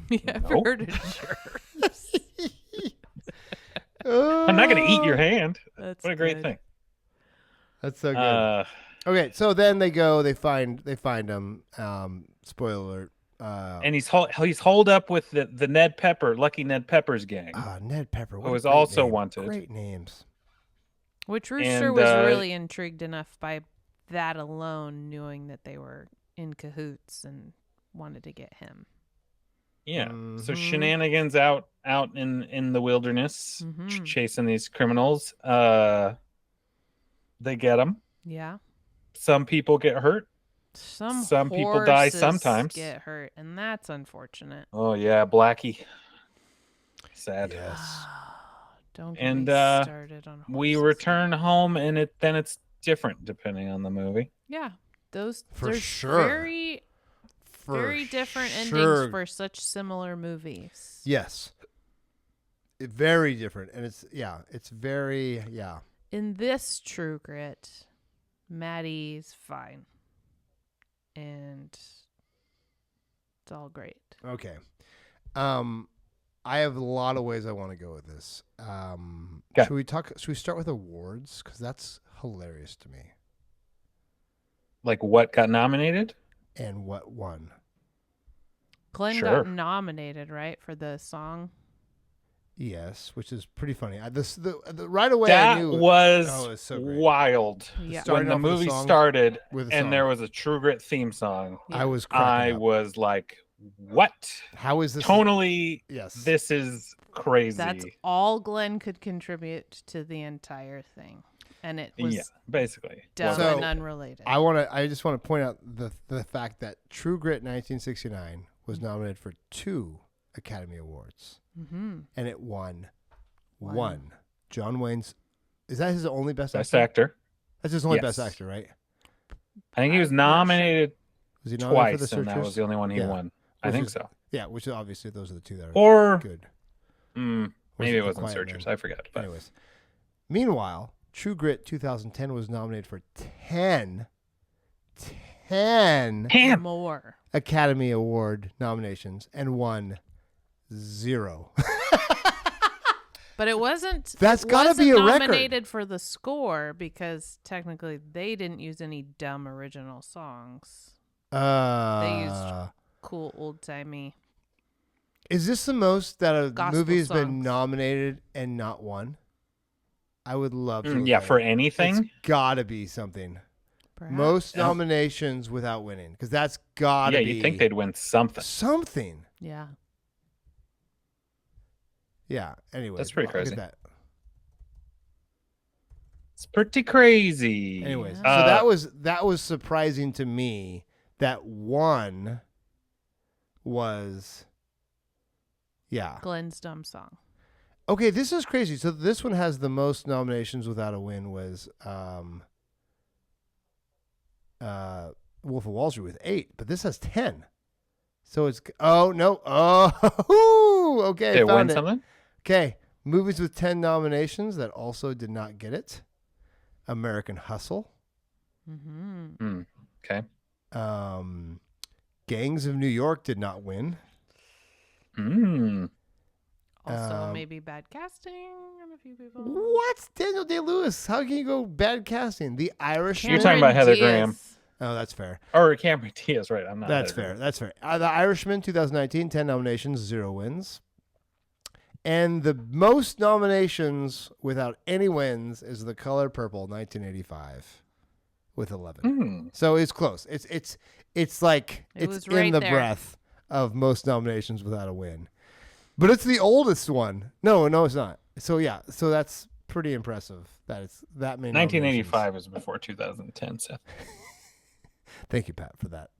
Speaker 2: You ever
Speaker 3: Nope.
Speaker 2: heard of germs?
Speaker 3: I'm not going to eat your hand.
Speaker 2: That's
Speaker 3: What a great
Speaker 2: good.
Speaker 3: thing.
Speaker 1: That's so good. Okay, so then they go. They find him. Spoiler alert.
Speaker 3: And he's holed up with the Ned Pepper, Lucky Ned Pepper's gang.
Speaker 1: Ned Pepper,
Speaker 3: who was also wanted.
Speaker 1: Great names.
Speaker 2: Which Rooster
Speaker 3: And,
Speaker 2: was really intrigued enough by that alone, knowing that they were in cahoots and wanted to get him.
Speaker 3: Yeah.
Speaker 1: Mm-hmm.
Speaker 3: So shenanigans out in the wilderness,
Speaker 2: Mhm.
Speaker 3: chasing these criminals. They get them.
Speaker 2: Yeah.
Speaker 3: Some people get hurt.
Speaker 2: Some
Speaker 3: people die
Speaker 2: horses
Speaker 3: sometimes.
Speaker 2: get hurt, and that's unfortunate.
Speaker 3: Oh yeah, Blackie. Sad.
Speaker 1: Yes.
Speaker 2: Don't get
Speaker 3: And,
Speaker 2: me started on horses.
Speaker 3: We return home, and it's different depending on the movie.
Speaker 2: Yeah, there's
Speaker 1: sure.
Speaker 2: very different
Speaker 1: sure.
Speaker 2: endings for such similar movies.
Speaker 1: Yes. Very different, and it's very
Speaker 2: In this True Grit, Maddie's fine, and it's all great.
Speaker 1: Okay. I have a lot of ways I want to go with this.
Speaker 3: Okay.
Speaker 1: Should we start with awards? Because that's hilarious to me.
Speaker 3: Like what got nominated?
Speaker 1: And what won?
Speaker 2: Glenn
Speaker 3: Sure.
Speaker 2: got nominated, right, for the song?
Speaker 1: Yes, which is pretty funny. Right away I
Speaker 3: That
Speaker 1: knew
Speaker 3: was
Speaker 1: it was so great.
Speaker 3: wild.
Speaker 2: Yeah.
Speaker 1: Starting
Speaker 3: When the
Speaker 1: off with a
Speaker 3: movie
Speaker 1: song
Speaker 3: started
Speaker 1: with a
Speaker 3: and
Speaker 1: song.
Speaker 3: there was a True Grit theme song,
Speaker 1: I was
Speaker 3: I
Speaker 1: cracking up.
Speaker 3: was like, "What?
Speaker 1: How is this?
Speaker 3: Tonally,
Speaker 1: Yes.
Speaker 3: this is crazy."
Speaker 2: That's all Glenn could contribute to the entire thing, and it was
Speaker 3: basically.
Speaker 2: dumb
Speaker 1: So,
Speaker 2: and unrelated.
Speaker 1: I just want to point out the fact that True Grit 1969 was nominated for 2 Academy Awards,
Speaker 2: Mm-hmm.
Speaker 1: and it won one. John Wayne's. Is that his only best
Speaker 3: Best
Speaker 1: actor?
Speaker 3: actor.
Speaker 1: That's his only
Speaker 3: Yes.
Speaker 1: best actor, right?
Speaker 3: I think he was nominated
Speaker 1: Was he nominated
Speaker 3: twice,
Speaker 1: for the
Speaker 3: and that was
Speaker 1: Searchers?
Speaker 3: the only one he
Speaker 1: Yeah.
Speaker 3: won. I
Speaker 1: Which
Speaker 3: think
Speaker 1: is-
Speaker 3: so.
Speaker 1: Yeah, which obviously those are the 2 that are
Speaker 3: Or
Speaker 1: good.
Speaker 3: maybe it
Speaker 1: The
Speaker 3: wasn't
Speaker 1: Quiet
Speaker 3: Searchers.
Speaker 1: Man?
Speaker 3: I forget. But
Speaker 1: Anyways, meanwhile, True Grit 2010 was nominated for 10
Speaker 3: damn.
Speaker 2: More.
Speaker 1: Academy Award nominations and won 0.
Speaker 2: But it wasn't.
Speaker 1: That's
Speaker 2: it
Speaker 1: gotta
Speaker 2: wasn't
Speaker 1: be a record.
Speaker 2: nominated for the score because technically they didn't use any dumb original songs. They used cool old timey.
Speaker 1: Is this the most that a
Speaker 2: Gospel
Speaker 1: movie has been
Speaker 2: songs.
Speaker 1: nominated and not won? I would love to. look
Speaker 3: Yeah,
Speaker 1: at
Speaker 3: for
Speaker 1: it.
Speaker 3: anything.
Speaker 1: It's gotta be something.
Speaker 2: Perhaps.
Speaker 1: Most
Speaker 3: Yeah.
Speaker 1: nominations without winning, because that's gotta
Speaker 3: Yeah,
Speaker 1: be
Speaker 3: you'd think they'd win something.
Speaker 1: something.
Speaker 2: Yeah.
Speaker 1: Yeah. Anyway,
Speaker 3: That's pretty
Speaker 1: look at
Speaker 3: crazy.
Speaker 1: that.
Speaker 3: It's pretty crazy.
Speaker 1: Anyways,
Speaker 2: Yeah.
Speaker 1: so that was surprising to me. That one was, yeah.
Speaker 2: Glenn's dumb song.
Speaker 1: Okay, this is crazy. So this one has the most nominations without a win was Wolf of Wall Street with 8, but this has 10. So it's okay.
Speaker 3: Did it win
Speaker 1: Found it.
Speaker 3: something?
Speaker 1: Okay, movies with 10 nominations that also did not get it. American Hustle,
Speaker 2: Mm-hmm.
Speaker 3: Okay.
Speaker 1: Gangs of New York did not win.
Speaker 2: Also, maybe bad casting on a few people.
Speaker 1: What? Daniel Day-Lewis? How can you go bad casting? The Irishman.
Speaker 3: You're talking about Heather Graham.
Speaker 2: Diaz.
Speaker 1: Oh, that's fair.
Speaker 3: Or Cameron Diaz, right? I'm not.
Speaker 1: That's
Speaker 3: Heather
Speaker 1: fair.
Speaker 3: Graham.
Speaker 1: That's fair. The Irishman, 2019, 10 nominations, 0 wins. And the most nominations without any wins is The Color Purple, 1985, with 11. So it's close. It's like
Speaker 2: It
Speaker 1: it's
Speaker 2: was
Speaker 1: in
Speaker 2: right
Speaker 1: the
Speaker 2: there.
Speaker 1: breath of most nominations without a win. But it's the oldest one. No, it's not. So yeah, so that's pretty impressive that it's that many.
Speaker 3: 1985 was before 2010. Seth.
Speaker 1: Thank you, Pat, for that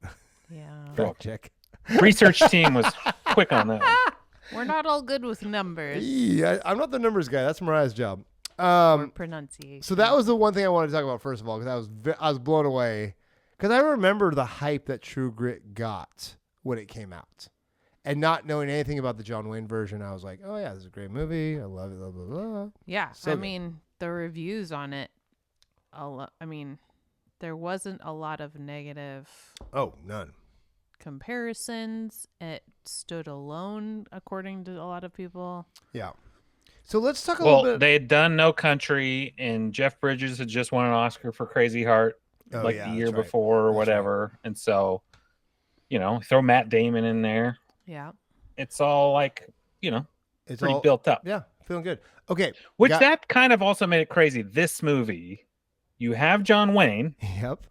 Speaker 2: Yeah.
Speaker 1: fact check.
Speaker 3: Research team was quick on that.
Speaker 2: We're not all good with numbers.
Speaker 1: I'm not the numbers guy. That's Mariah's job.
Speaker 2: or pronunciation.
Speaker 1: So that was the one thing I wanted to talk about first of all, because I was blown away, because I remember the hype that True Grit got when it came out, and not knowing anything about the John Wayne version, I was like, oh yeah, this is a great movie. I love it. Blah blah blah.
Speaker 2: Yeah,
Speaker 1: So
Speaker 2: I
Speaker 1: good.
Speaker 2: mean the reviews on it. I mean, there wasn't a lot of negative
Speaker 1: Oh, none.
Speaker 2: comparisons. It stood alone, according to a lot of people.
Speaker 1: Yeah. So let's talk a
Speaker 3: Well,
Speaker 1: little bit.
Speaker 3: they had done No Country, and Jeff Bridges had just won an Oscar for Crazy Heart
Speaker 1: Oh,
Speaker 3: like
Speaker 1: yeah,
Speaker 3: the year
Speaker 1: that's right.
Speaker 3: before or
Speaker 1: That's
Speaker 3: whatever. And so, throw Matt Damon in there.
Speaker 2: Yeah.
Speaker 3: It's all like,
Speaker 1: It's
Speaker 3: pretty
Speaker 1: all
Speaker 3: built up.
Speaker 1: Yeah, feeling good. Okay.
Speaker 3: Which
Speaker 1: got-
Speaker 3: that kind of also made it crazy. This movie, you have John Wayne,
Speaker 1: Yep.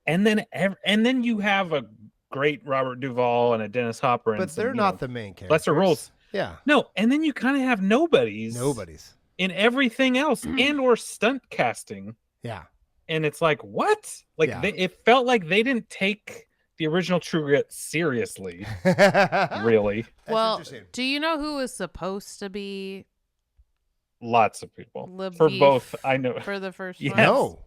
Speaker 3: and then you have a great Robert Duvall and a Dennis Hopper. And
Speaker 1: But they're not the main characters.
Speaker 3: lesser roles.
Speaker 1: Yeah.
Speaker 3: No, and then you kind of have nobodies in everything else and or stunt casting.
Speaker 1: Yeah.
Speaker 3: And it's like, what? Like
Speaker 1: Yeah.
Speaker 3: it felt like they didn't take the original True Grit seriously, really.
Speaker 1: That's
Speaker 2: Well,
Speaker 1: interesting.
Speaker 2: do you know who was supposed to be
Speaker 3: Lots of people.
Speaker 2: Le
Speaker 3: For
Speaker 2: Beef
Speaker 3: both, I know.
Speaker 2: for the first
Speaker 3: Yes.
Speaker 2: one?
Speaker 1: No.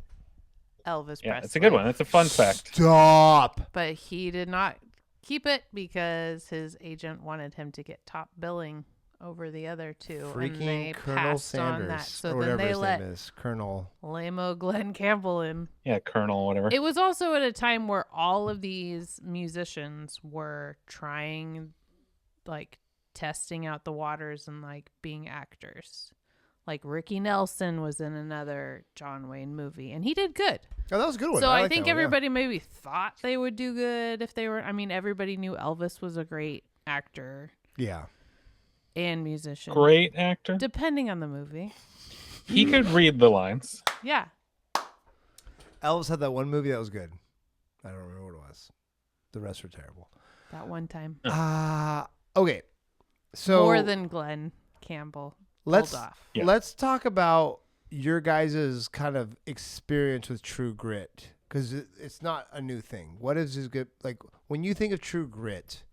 Speaker 2: Elvis
Speaker 3: Yeah,
Speaker 2: Presley.
Speaker 3: it's a good one. It's a fun fact.
Speaker 1: Stop.
Speaker 2: But he did not keep it because his agent wanted him to get top billing over the other two. and
Speaker 1: Freaking
Speaker 2: they
Speaker 1: Colonel
Speaker 2: passed on
Speaker 1: Sanders.
Speaker 2: that. So
Speaker 1: or
Speaker 2: then
Speaker 1: whatever
Speaker 2: they
Speaker 1: his
Speaker 2: let
Speaker 1: name is. Colonel.
Speaker 2: Lamo Glenn Campbell in.
Speaker 3: Yeah, Colonel, whatever.
Speaker 2: It was also at a time where all of these musicians were trying, like, testing out the waters and, like, being actors. Like, Ricky Nelson was in another John Wayne movie, and he did good.
Speaker 1: Oh, that was a good one.
Speaker 2: So I
Speaker 1: like
Speaker 2: think
Speaker 1: that one, yeah.
Speaker 2: everybody maybe thought they would do good if they were. I mean, everybody knew Elvis was a great actor
Speaker 1: Yeah.
Speaker 2: and musician.
Speaker 3: Great actor.
Speaker 2: Depending on the movie.
Speaker 3: He could read the lines.
Speaker 2: Yeah.
Speaker 1: Elvis had that one movie that was good. I don't remember what it was. The rest were terrible.
Speaker 2: That one time.
Speaker 1: Okay. So
Speaker 2: More than Glenn Campbell.
Speaker 1: let's
Speaker 2: pulled off.
Speaker 3: Yeah.
Speaker 1: let's talk about your guys' kind of experience with True Grit, because it's not a new thing. What is this good? Like, when you think of True Grit,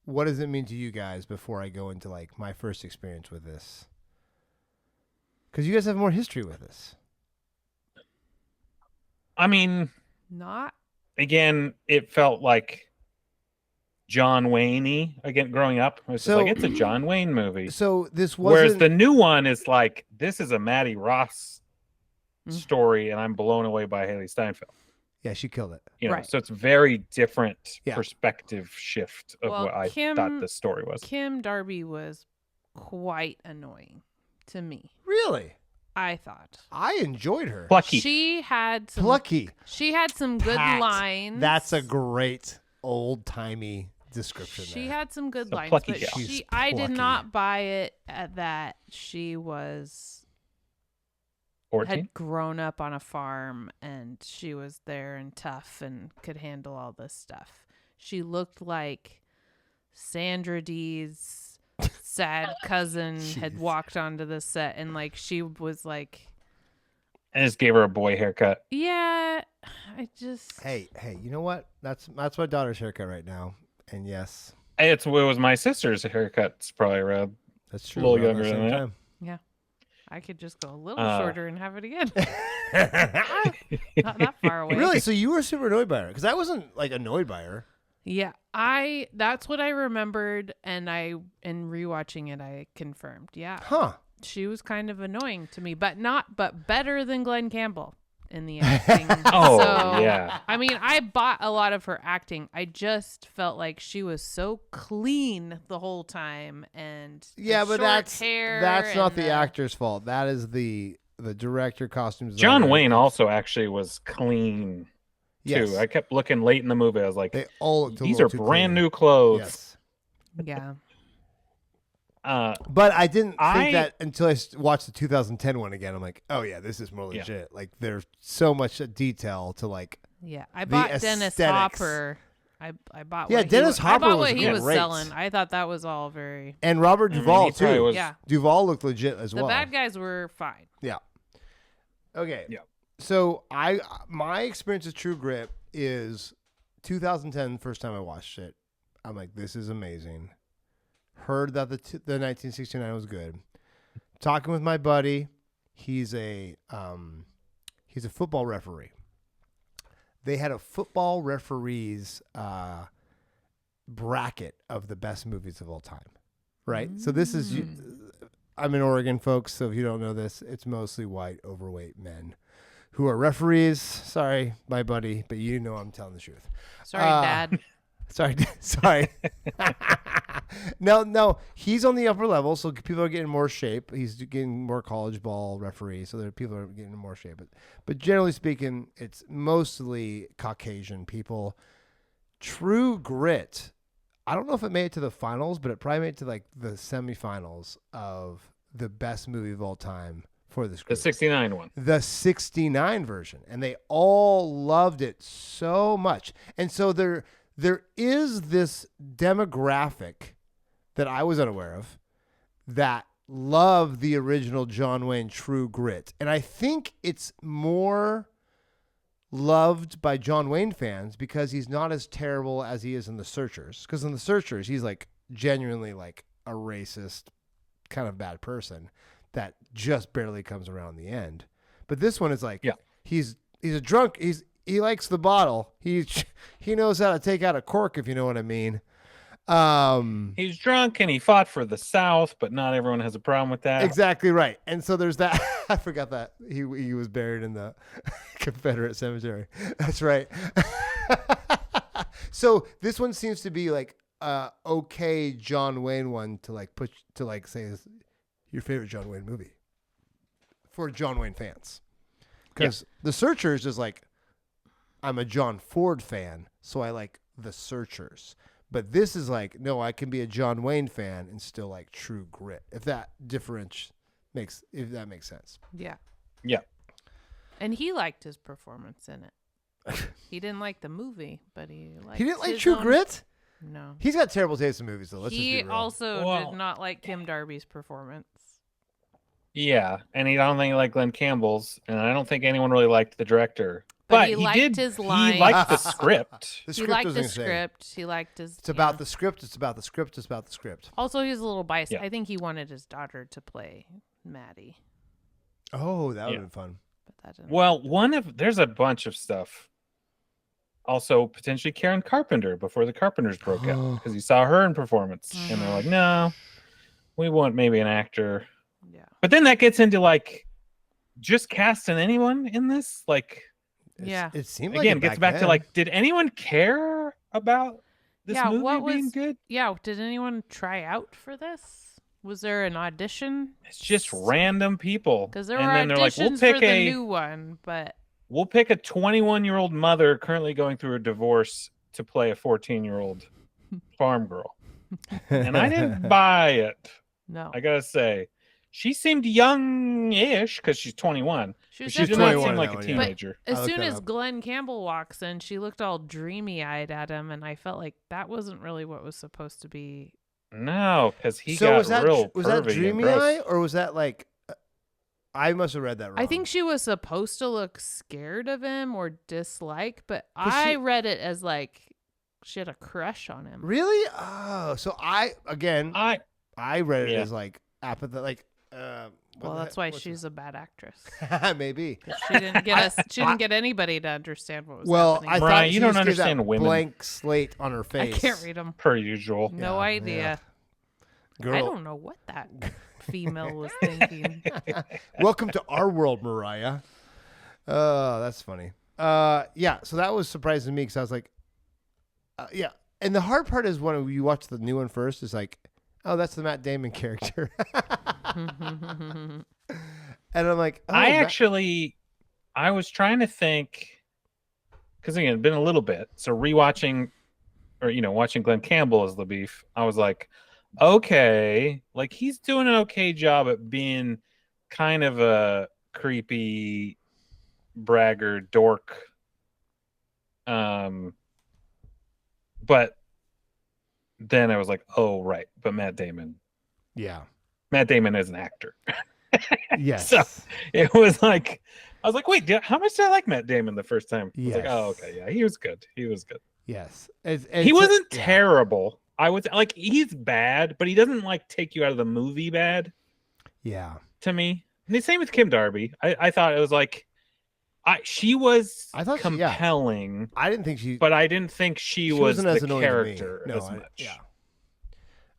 Speaker 1: what does it mean to you guys before I go into like my first experience with this? Because you guys have more history with this.
Speaker 3: I mean,
Speaker 2: Not.
Speaker 3: again, it felt like John Wayne-y again growing up. It was
Speaker 1: So-
Speaker 3: just like, it's a John Wayne movie.
Speaker 1: So this
Speaker 3: Whereas
Speaker 1: wasn't.
Speaker 3: the new one is like, this is a Maddie Ross
Speaker 2: Mm.
Speaker 3: story, and I'm blown away by Haley Steinfeld.
Speaker 1: Yeah, she killed it.
Speaker 2: Right.
Speaker 3: So it's very different
Speaker 1: Yeah.
Speaker 3: perspective shift of
Speaker 2: Well,
Speaker 3: what I
Speaker 2: Kim-
Speaker 3: thought the story was.
Speaker 2: Kim Darby was quite annoying to me.
Speaker 1: Really,
Speaker 2: I thought.
Speaker 1: I enjoyed her.
Speaker 3: Plucky.
Speaker 2: She had some.
Speaker 1: Plucky.
Speaker 2: She had some good
Speaker 1: Pat.
Speaker 2: lines.
Speaker 1: That's a great old timey description.
Speaker 2: She
Speaker 1: there.
Speaker 2: had some good
Speaker 3: A
Speaker 2: lines,
Speaker 3: plucky
Speaker 2: but
Speaker 3: gal.
Speaker 1: She's
Speaker 2: I did
Speaker 1: plucky.
Speaker 2: not buy it at that she was
Speaker 3: 14.
Speaker 2: had grown up on a farm and she was there and tough and could handle all this stuff. She looked like Sandra Dee's sad cousin had
Speaker 1: Jeez.
Speaker 2: walked onto the set, and like she was like,
Speaker 3: And just gave her a boy haircut.
Speaker 2: yeah, I just
Speaker 1: Hey, you know what? That's my daughter's haircut right now. And yes,
Speaker 3: It was my sister's haircut. It's probably around.
Speaker 1: that's true.
Speaker 3: A little
Speaker 1: around the
Speaker 3: younger
Speaker 1: same
Speaker 3: than
Speaker 1: time.
Speaker 2: I could just go a little
Speaker 3: Uh,
Speaker 2: shorter and have it again. Not that far away.
Speaker 1: Really? So you were super annoyed by her? Because I wasn't like annoyed by her.
Speaker 2: Yeah, that's what I remembered, and in rewatching it I confirmed. Yeah.
Speaker 1: Huh?
Speaker 2: She was kind of annoying to me, but better than Glenn Campbell in the acting.
Speaker 3: Oh,
Speaker 2: So,
Speaker 3: yeah.
Speaker 2: I mean, I bought a lot of her acting. I just felt like she was so clean the whole time, and the
Speaker 1: Yeah, but
Speaker 2: short
Speaker 1: that's
Speaker 2: hair
Speaker 1: not
Speaker 2: and
Speaker 1: the actor's fault. That is the director, costume
Speaker 3: John
Speaker 1: designer.
Speaker 3: Wayne also actually was clean too.
Speaker 1: Yes.
Speaker 3: I kept looking late in the movie. I was like,
Speaker 1: They all looked a
Speaker 3: these are
Speaker 1: little too
Speaker 3: brand
Speaker 1: clean.
Speaker 3: new clothes.
Speaker 1: Yes.
Speaker 2: Yeah.
Speaker 1: But I didn't
Speaker 3: I-
Speaker 1: think that until I watched the 2010 one again. I'm like, oh yeah, this is more
Speaker 3: Yeah.
Speaker 1: legit. Like there's so much detail to like.
Speaker 2: Yeah. I
Speaker 1: The
Speaker 2: bought Dennis
Speaker 1: aesthetics.
Speaker 2: Hopper. I bought
Speaker 1: Yeah,
Speaker 2: what
Speaker 1: Dennis
Speaker 2: I
Speaker 1: Hopper
Speaker 2: bought
Speaker 1: was
Speaker 2: what he was
Speaker 1: great.
Speaker 2: selling. I thought that was all very.
Speaker 1: And Robert
Speaker 3: I mean,
Speaker 1: Duvall
Speaker 3: he probably
Speaker 1: too.
Speaker 3: was-
Speaker 2: Yeah.
Speaker 1: Duvall looked legit as
Speaker 2: The
Speaker 1: well.
Speaker 2: bad guys were fine.
Speaker 1: Okay.
Speaker 3: Yeah.
Speaker 1: So my experience with True Grit is 2010. First time I watched it, I'm like, this is amazing. Heard that the 1969 was good. Talking with my buddy, he's a football referee. They had a football referees bracket of the best movies of all time, right? So this is, I'm in Oregon, folks, so if you don't know this, it's mostly white, overweight men who are referees. Sorry, my buddy, but you know I'm telling the truth.
Speaker 2: Sorry, Dad.
Speaker 1: Sorry. No, he's on the upper level, so people are getting more shape. He's getting more college ball referee, so there people are getting more shape. But generally speaking, it's mostly Caucasian people. True Grit. I don't know if it made it to the finals, but it probably made it to like the semifinals of the best movie of all time for this group.
Speaker 3: The 69 one.
Speaker 1: The 69 version. And they all loved it so much. And so there is this demographic that I was unaware of that love the original John Wayne True Grit. And I think it's more loved by John Wayne fans because he's not as terrible as he is in The Searchers. Because in The Searchers, he's like genuinely like a racist, kind of bad person that just barely comes around in the end. But this one is like, he's a drunk. He likes the bottle. He knows how to take out a cork, if you know what I mean.
Speaker 3: He's drunk and he fought for the South, but not everyone has a problem with that.
Speaker 1: Exactly right. And so there's that. I forgot that he was buried in the Confederate cemetery. That's right. So this one seems to be like okay John Wayne one to like push to like say is your favorite John Wayne movie for John Wayne fans. Because The Searchers is like, I'm a John Ford fan, so I like The Searchers. But this is like, no, I can be a John Wayne fan and still like True Grit. If that makes sense.
Speaker 2: Yeah.
Speaker 3: Yeah.
Speaker 2: And he liked his performance in it. He didn't like the movie, but he liked.
Speaker 1: He didn't like
Speaker 2: his
Speaker 1: True
Speaker 2: own...
Speaker 1: Grit?
Speaker 2: No.
Speaker 1: He's got terrible taste in movies, though. Let's just
Speaker 2: He
Speaker 1: be real.
Speaker 2: also did not like Kim Darby's performance.
Speaker 3: Yeah, and I don't think he liked Glenn Campbell's, and I don't think anyone really liked the director.
Speaker 2: But he liked his lines.
Speaker 3: He liked the script.
Speaker 1: The
Speaker 2: He
Speaker 1: script
Speaker 2: liked
Speaker 1: was
Speaker 2: the
Speaker 1: insane.
Speaker 2: script. He liked his.
Speaker 1: It's about the script. It's about the script. It's about the script.
Speaker 2: Also, he was a little biased.
Speaker 3: Yeah.
Speaker 2: I think he wanted his daughter to play Maddie,
Speaker 1: Oh, that would have been fun.
Speaker 2: but that didn't.
Speaker 3: Well, there's a bunch of stuff. Also, potentially Karen Carpenter before the Carpenters broke out because you saw her in performance, and they're like, no, we want maybe an actor.
Speaker 2: Yeah.
Speaker 3: But then that gets into like just casting anyone in this, like.
Speaker 2: Yeah.
Speaker 1: It seemed like
Speaker 3: Again,
Speaker 1: it
Speaker 3: gets back to
Speaker 1: then.
Speaker 3: like, did anyone care about this
Speaker 2: Yeah,
Speaker 3: movie
Speaker 2: what
Speaker 3: being
Speaker 2: was-
Speaker 3: good?
Speaker 2: Yeah. Did anyone try out for this? Was there an audition?
Speaker 3: It's just random people.
Speaker 2: Because there
Speaker 3: and
Speaker 2: were
Speaker 3: then they're like,
Speaker 2: auditions for the new one, but
Speaker 3: we'll pick a 21-year-old mother currently going through a divorce to play a 14-year-old farm girl. And I didn't buy it.
Speaker 2: no.
Speaker 3: I gotta say, she seemed young-ish because she's 21.
Speaker 2: She was
Speaker 3: She
Speaker 2: just
Speaker 3: did not
Speaker 1: 21
Speaker 3: seem like
Speaker 1: now,
Speaker 3: a
Speaker 1: yeah.
Speaker 3: teenager.
Speaker 2: As
Speaker 1: I looked
Speaker 2: soon
Speaker 1: that
Speaker 2: as
Speaker 1: up.
Speaker 2: Glenn Campbell walks in, she looked all dreamy-eyed at him, and I felt like that wasn't really what was supposed to be.
Speaker 3: No, because he
Speaker 1: So
Speaker 3: got
Speaker 1: was that
Speaker 3: real
Speaker 1: was that
Speaker 3: pervy and
Speaker 1: Dreamy
Speaker 3: gross.
Speaker 1: Eye or was that like? I must have read that wrong.
Speaker 2: I think she was supposed to look scared of him or dislike, but
Speaker 1: 'Cause
Speaker 2: I
Speaker 1: she-
Speaker 2: read it as like she had a crush on him.
Speaker 1: Really? Oh, so I read it
Speaker 3: Yeah.
Speaker 1: as like apathy, like.
Speaker 2: Well, that's why she's a bad actress.
Speaker 1: maybe.
Speaker 2: She didn't get us. She didn't get anybody to understand what was
Speaker 1: Well,
Speaker 2: happening.
Speaker 1: I
Speaker 3: Mariah,
Speaker 1: thought
Speaker 3: you
Speaker 1: she
Speaker 3: don't
Speaker 1: just gave that
Speaker 3: understand women.
Speaker 1: blank slate on her
Speaker 2: I
Speaker 1: face.
Speaker 2: can't read them.
Speaker 3: Per usual.
Speaker 2: No
Speaker 1: Yeah,
Speaker 2: idea.
Speaker 1: Girl.
Speaker 2: I don't know what that female was thinking.
Speaker 1: Welcome to our world, Mariah. Oh, that's funny. Yeah, so that was surprising to me because I was like, yeah. And the hard part is when you watch the new one first, it's like, oh, that's the Matt Damon character. And I'm like, oh,
Speaker 3: I was trying to think, because again, it's been a little bit. So rewatching, or watching Glenn Campbell as the beef, I was like, okay, like he's doing an okay job at being kind of a creepy braggart dork. But then I was like, oh right, but Matt Damon is an actor.
Speaker 1: yes.
Speaker 3: So it was like, I was like, wait, how much did I like Matt Damon the first time? I was like,
Speaker 1: Yes.
Speaker 3: oh, okay, yeah, he was good.
Speaker 1: Yes.
Speaker 3: He wasn't
Speaker 1: yeah.
Speaker 3: terrible. I would he's bad, but he doesn't like take you out of the movie bad
Speaker 1: Yeah.
Speaker 3: to me. And the same with Kim Darby. I thought it was like, she was compelling.
Speaker 1: I didn't think
Speaker 3: but I didn't think she was
Speaker 1: wasn't as
Speaker 3: the
Speaker 1: annoying to me.
Speaker 3: character
Speaker 1: No,
Speaker 3: as much.
Speaker 1: Yeah,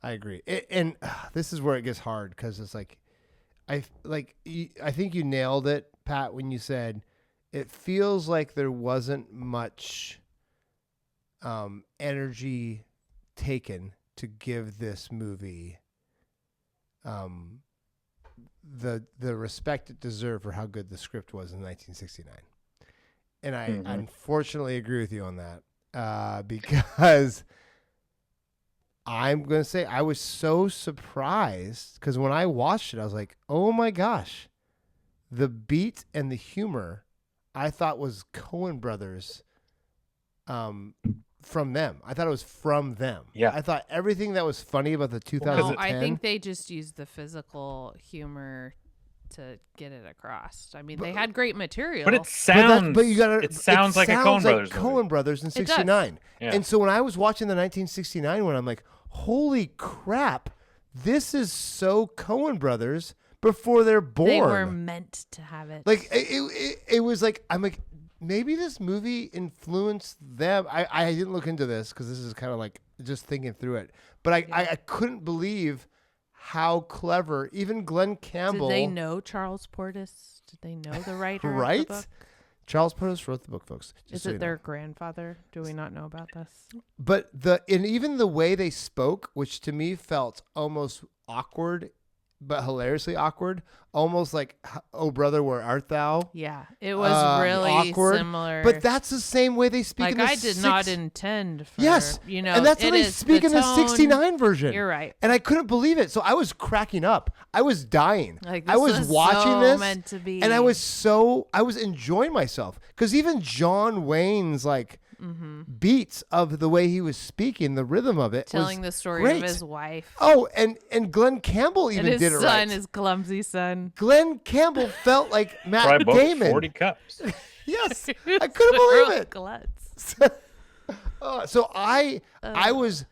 Speaker 1: I agree. And this is where it gets hard because it's like, I think you nailed it, Pat, when you said it feels like there wasn't much energy taken to give this movie the respect it deserved for how good the script was in 1969. And I unfortunately agree with you on that because I'm going to say I was so surprised because when I watched it, I was like, oh my gosh, the beat and the humor I thought was Coen Brothers from them. I thought it was from them.
Speaker 3: Yeah.
Speaker 1: I thought everything that was funny about the 2010.
Speaker 2: No, I think they just used the physical humor to get it across. I mean, they had great material.
Speaker 3: But it sounds like a Coen Brothers movie.
Speaker 1: Coen Brothers in 69.
Speaker 3: Yeah.
Speaker 1: And so when I was watching the 1969 one, I'm like, holy crap, this is so Coen Brothers before they're born.
Speaker 2: They were meant to have it.
Speaker 1: Like it was like, I'm like, maybe this movie influenced them. I didn't look into this because this is kind of like just thinking through it. But I couldn't believe how clever even Glenn Campbell.
Speaker 2: Did they know Charles Portis? Did they know the writer
Speaker 1: right?
Speaker 2: of the book?
Speaker 1: Charles Portis wrote the book, folks.
Speaker 2: Is it their grandfather? Do we not know about this?
Speaker 1: But even the way they spoke, which to me felt almost awkward, but hilariously awkward, almost like "Oh brother, where art thou?"
Speaker 2: Yeah, it was really
Speaker 1: awkward,
Speaker 2: similar.
Speaker 1: But that's the same way they speak.
Speaker 2: Like
Speaker 1: in the
Speaker 2: I did not intend for
Speaker 1: and that's how they speak in the 69 version.
Speaker 2: You're right,
Speaker 1: and I couldn't believe it. So I was cracking up. I was dying.
Speaker 2: Like
Speaker 1: I was watching this,
Speaker 2: meant to be.
Speaker 1: and I was enjoying myself because even John Wayne's like. Beats of the way he was speaking, the rhythm of it,
Speaker 2: telling
Speaker 1: was
Speaker 2: the story
Speaker 1: great.
Speaker 2: of his wife.
Speaker 1: Oh, and Glenn Campbell even
Speaker 2: and
Speaker 1: did it
Speaker 2: his
Speaker 1: right.
Speaker 2: his clumsy son.
Speaker 1: Glenn Campbell felt like Matt Damon.
Speaker 3: 40 cups.
Speaker 1: Yes, I couldn't believe it.
Speaker 2: Gluts.
Speaker 1: So I was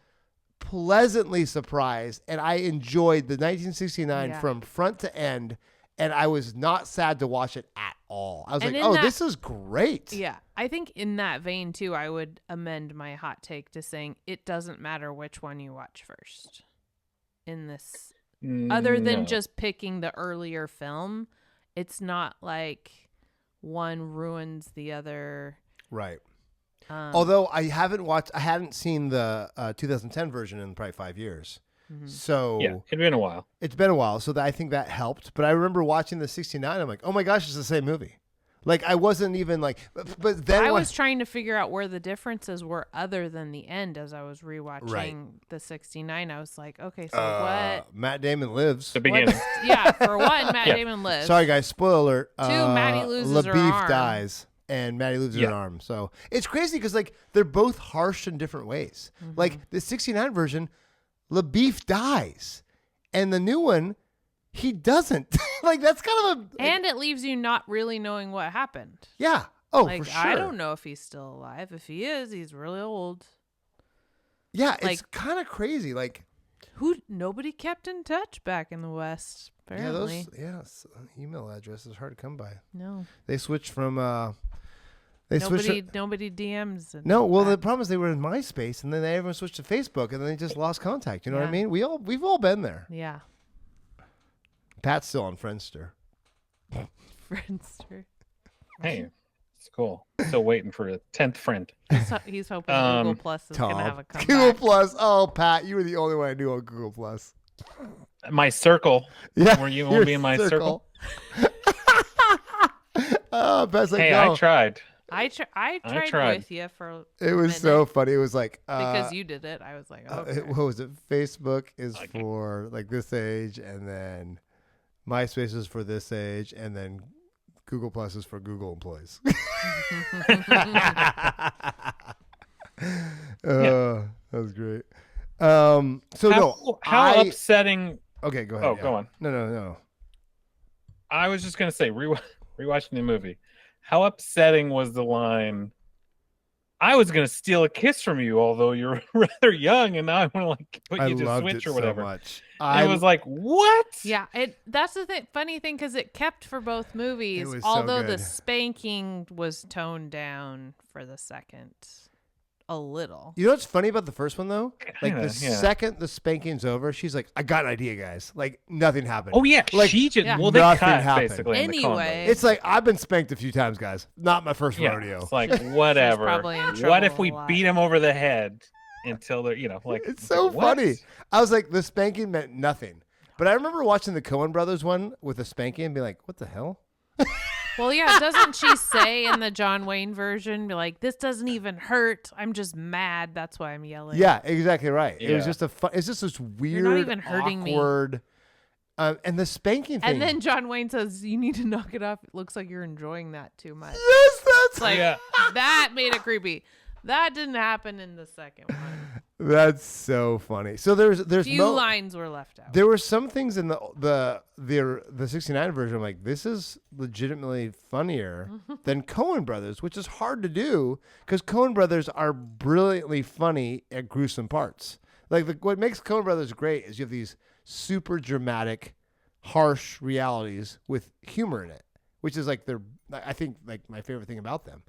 Speaker 1: pleasantly surprised, and I enjoyed the 1969 from front to end, and I was not sad to watch it at all. I was like, oh, this is great.
Speaker 2: Yeah. I think in that vein, too, I would amend my hot take to saying it doesn't matter which one you watch first in this. Other than just picking the earlier film, it's not like one ruins the other.
Speaker 1: Right. Although I hadn't seen the 2010 version in probably 5 years. So
Speaker 3: yeah, it'd been a while.
Speaker 1: It's been a while, so I think that helped. But I remember watching the 69. I'm like, oh my gosh, it's the same movie. Like I wasn't even like, but then
Speaker 2: I was trying to figure out where the differences were other than the end as I was rewatching the 69. I was like, okay, so what?
Speaker 1: Matt Damon lives.
Speaker 3: The beginning.
Speaker 2: For one, Matt Damon lives.
Speaker 1: Sorry guys, spoiler alert.
Speaker 2: 2, Maddie loses her arm.
Speaker 1: dies. And Maddie loses her arm. So it's crazy because like they're both harsh in different ways. Like the 69 version, LaBeef dies, and the new one, he doesn't. Like that's kind of
Speaker 2: and it leaves you not really knowing what happened.
Speaker 1: Yeah. Oh,
Speaker 2: like,
Speaker 1: for sure.
Speaker 2: I don't know if he's still alive. If he is, he's really old.
Speaker 1: Yeah, it's kind of crazy. Like
Speaker 2: nobody kept in touch back in the West. Apparently.
Speaker 1: Email address is hard to come by.
Speaker 2: No.
Speaker 1: They switched from
Speaker 2: nobody DMs.
Speaker 1: The problem is they were in MySpace, and then everyone switched to Facebook, and then they just lost contact. You know what I mean? We've all been there.
Speaker 2: Yeah.
Speaker 1: Pat's still on Friendster.
Speaker 2: Friendster.
Speaker 3: Hey, it's cool. Still waiting for a 10th friend.
Speaker 2: He's hoping Google Plus is going to have a comeback.
Speaker 1: Google Plus. Oh, Pat, you were the only one I knew on Google Plus.
Speaker 3: My circle.
Speaker 1: Yeah.
Speaker 3: Were you want to be in my circle?
Speaker 1: Pat's like,
Speaker 3: hey,
Speaker 1: no.
Speaker 3: I tried.
Speaker 2: I tried with you for
Speaker 1: it was
Speaker 2: minute.
Speaker 1: So funny. It was like
Speaker 2: because you did it. I was like, oh, okay.
Speaker 1: What was it? Facebook is for like this age, and then MySpace is for this age, and then Google Plus is for Google employees. That was great.
Speaker 3: How upsetting.
Speaker 1: Okay, go ahead.
Speaker 3: Go on.
Speaker 1: No.
Speaker 3: I was just gonna say, rewatching the movie. How upsetting was the line? I was gonna steal a kiss from you, although you're rather young, and now I want to like put
Speaker 1: I
Speaker 3: you to
Speaker 1: loved
Speaker 3: switch
Speaker 1: it
Speaker 3: or whatever.
Speaker 1: so much.
Speaker 3: And it was like, what?
Speaker 2: Yeah, that's the funny thing, because it kept for both movies,
Speaker 1: was so
Speaker 2: although the
Speaker 1: good.
Speaker 2: spanking was toned down for the second a little.
Speaker 1: You know what's funny about the first one though? Like
Speaker 3: Kinda,
Speaker 1: the
Speaker 3: yeah.
Speaker 1: second the spanking's over, she's like, "I got an idea, guys." Like nothing happened.
Speaker 3: Oh yeah,
Speaker 1: Like,
Speaker 3: she just
Speaker 2: Yeah.
Speaker 3: well they
Speaker 1: nothing
Speaker 3: cut
Speaker 1: happened.
Speaker 3: basically. In the Coen
Speaker 2: Anyway.
Speaker 3: Brothers.
Speaker 1: It's like I've been spanked a few times, guys. Not my first
Speaker 3: Yeah,
Speaker 1: rodeo.
Speaker 3: it's like whatever.
Speaker 2: probably in
Speaker 3: What
Speaker 2: trouble
Speaker 3: if we
Speaker 2: a lot.
Speaker 3: beat him over the head until they're like?
Speaker 1: It's so
Speaker 3: what?
Speaker 1: funny. I was like, the spanking meant nothing. But I remember watching the Coen Brothers one with the spanking and be like, "What the hell?"
Speaker 2: Well, yeah, doesn't she say in the John Wayne version, be like, this doesn't even hurt. I'm just mad. That's why I'm yelling.
Speaker 1: Yeah, exactly right. It was
Speaker 3: Yeah.
Speaker 1: just it's just this weird,
Speaker 2: not even hurting me.
Speaker 1: awkward. And the spanking thing.
Speaker 2: And then John Wayne says, you need to knock it off. It looks like you're enjoying that too much.
Speaker 1: yes, that's
Speaker 2: It's like,
Speaker 3: Yeah.
Speaker 2: that made it creepy. That didn't happen in the second one.
Speaker 1: that's so funny. So there's
Speaker 2: Few lines were left out.
Speaker 1: There were some things in the 69 version. I'm like, this is legitimately funnier than Coen Brothers, which is hard to do because Coen Brothers are brilliantly funny at gruesome parts. Like what makes Coen Brothers great is you have these super dramatic, harsh realities with humor in it, which is like I think like my favorite thing about them.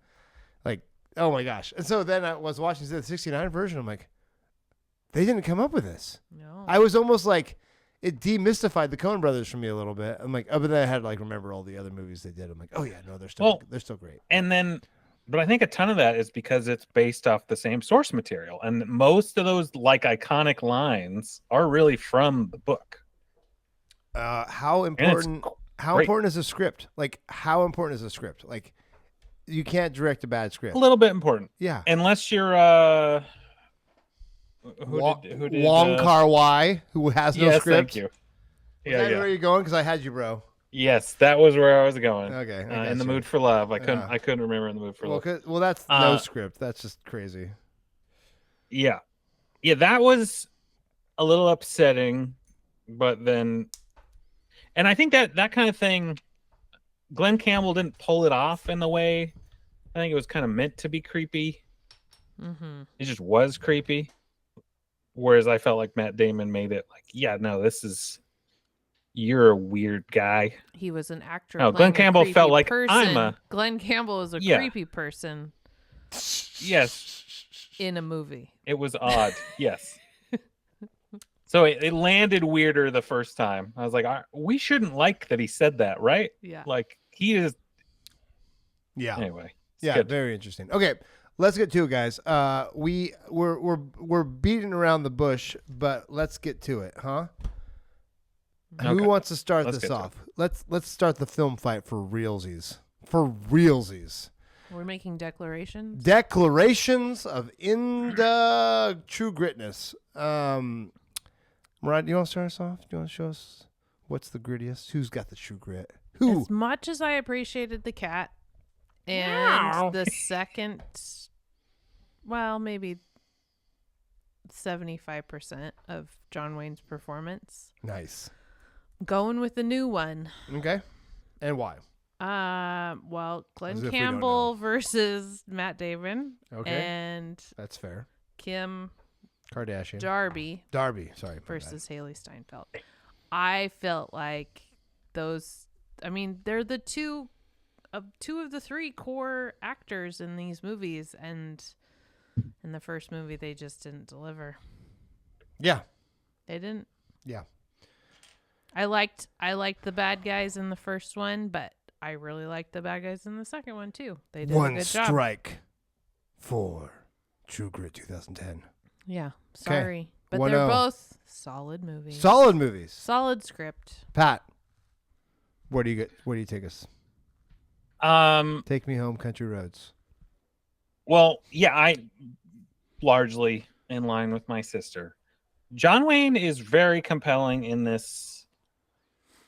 Speaker 1: Like, oh my gosh. And so then I was watching the 69 version. I'm like, they didn't come up with this.
Speaker 2: No.
Speaker 1: I was almost like, it demystified the Coen Brothers for me a little bit. I'm like, oh, but then I had to like remember all the other movies they did. I'm like, oh yeah, no, they're still great.
Speaker 3: And then, but I think a ton of that is because it's based off the same source material, and most of those like iconic lines are really from the book.
Speaker 1: How important? How
Speaker 3: great.
Speaker 1: important is a script? Like, how important is a script? Like, you can't direct a bad script.
Speaker 3: A little bit important,
Speaker 1: Yeah.
Speaker 3: unless you're who did
Speaker 1: Wong Kar-wai, who has no
Speaker 3: yes,
Speaker 1: script.
Speaker 3: thank you.
Speaker 1: Is that where you're going? Because I had you, bro.
Speaker 3: Yes, that was where I was going.
Speaker 1: Okay. I got
Speaker 3: In the
Speaker 1: you.
Speaker 3: mood for love. I
Speaker 1: Yeah.
Speaker 3: couldn't remember In the Mood for Love.
Speaker 1: Well, that's no script. That's just crazy.
Speaker 3: Yeah, that was a little upsetting, but then, and I think that kind of thing, Glenn Campbell didn't pull it off in the way. I think it was kind of meant to be creepy.
Speaker 2: Mm-hmm.
Speaker 3: It just was creepy. Whereas I felt like Matt Damon made it like, yeah, no, you're a weird guy.
Speaker 2: He was an actor.
Speaker 3: No,
Speaker 2: playing
Speaker 3: Glenn Campbell
Speaker 2: a creepy
Speaker 3: felt like,
Speaker 2: person. Glenn Campbell is a
Speaker 3: Yeah.
Speaker 2: creepy person
Speaker 3: Yes,
Speaker 2: in a movie.
Speaker 3: it was odd. Yes. So it landed weirder the first time. I was like, we shouldn't like that he said that, right?
Speaker 2: Yeah.
Speaker 3: Like he is.
Speaker 1: Yeah.
Speaker 3: Anyway.
Speaker 1: Yeah,
Speaker 3: good.
Speaker 1: very interesting. Okay, let's get to it, guys. We're beating around the bush, but let's get to it, huh?
Speaker 3: Okay.
Speaker 1: Who wants to start
Speaker 3: Let's
Speaker 1: this
Speaker 3: get to
Speaker 1: off? Let's start the film fight for realsies. For realsies.
Speaker 2: We're making declarations.
Speaker 1: Declarations of true gritness. Mariah, do you want to start us off? Do you want to show us what's the grittiest? Who's got the true grit? Who?
Speaker 2: As much as I appreciated the cat and the second, well, maybe 75% of John Wayne's performance,
Speaker 1: Nice.
Speaker 2: going with the new one.
Speaker 1: Okay. And why?
Speaker 2: Well, Glenn
Speaker 1: As if we don't
Speaker 2: Campbell versus Matt Damon
Speaker 1: Okay.
Speaker 2: and
Speaker 1: That's fair.
Speaker 2: Kim
Speaker 1: Kardashian.
Speaker 2: Darby
Speaker 1: Darby. Sorry. my bad.
Speaker 2: versus Haley Steinfeld. I felt like those, I mean, they're the two of the three core actors in these movies, and in the first movie they just didn't deliver.
Speaker 1: Yeah.
Speaker 2: They didn't.
Speaker 1: Yeah.
Speaker 2: I liked the bad guys in the first one, but I really liked the bad guys in the second one too. They did a
Speaker 1: One
Speaker 2: good job.
Speaker 1: strike for True Grit 2010.
Speaker 2: Yeah, sorry, but
Speaker 1: 1-0.
Speaker 2: they're both solid movies.
Speaker 1: Solid movies.
Speaker 2: Solid script.
Speaker 1: Pat, where do you take us? Take me home, country roads.
Speaker 3: Well, yeah, I largely in line with my sister. John Wayne is very compelling in this.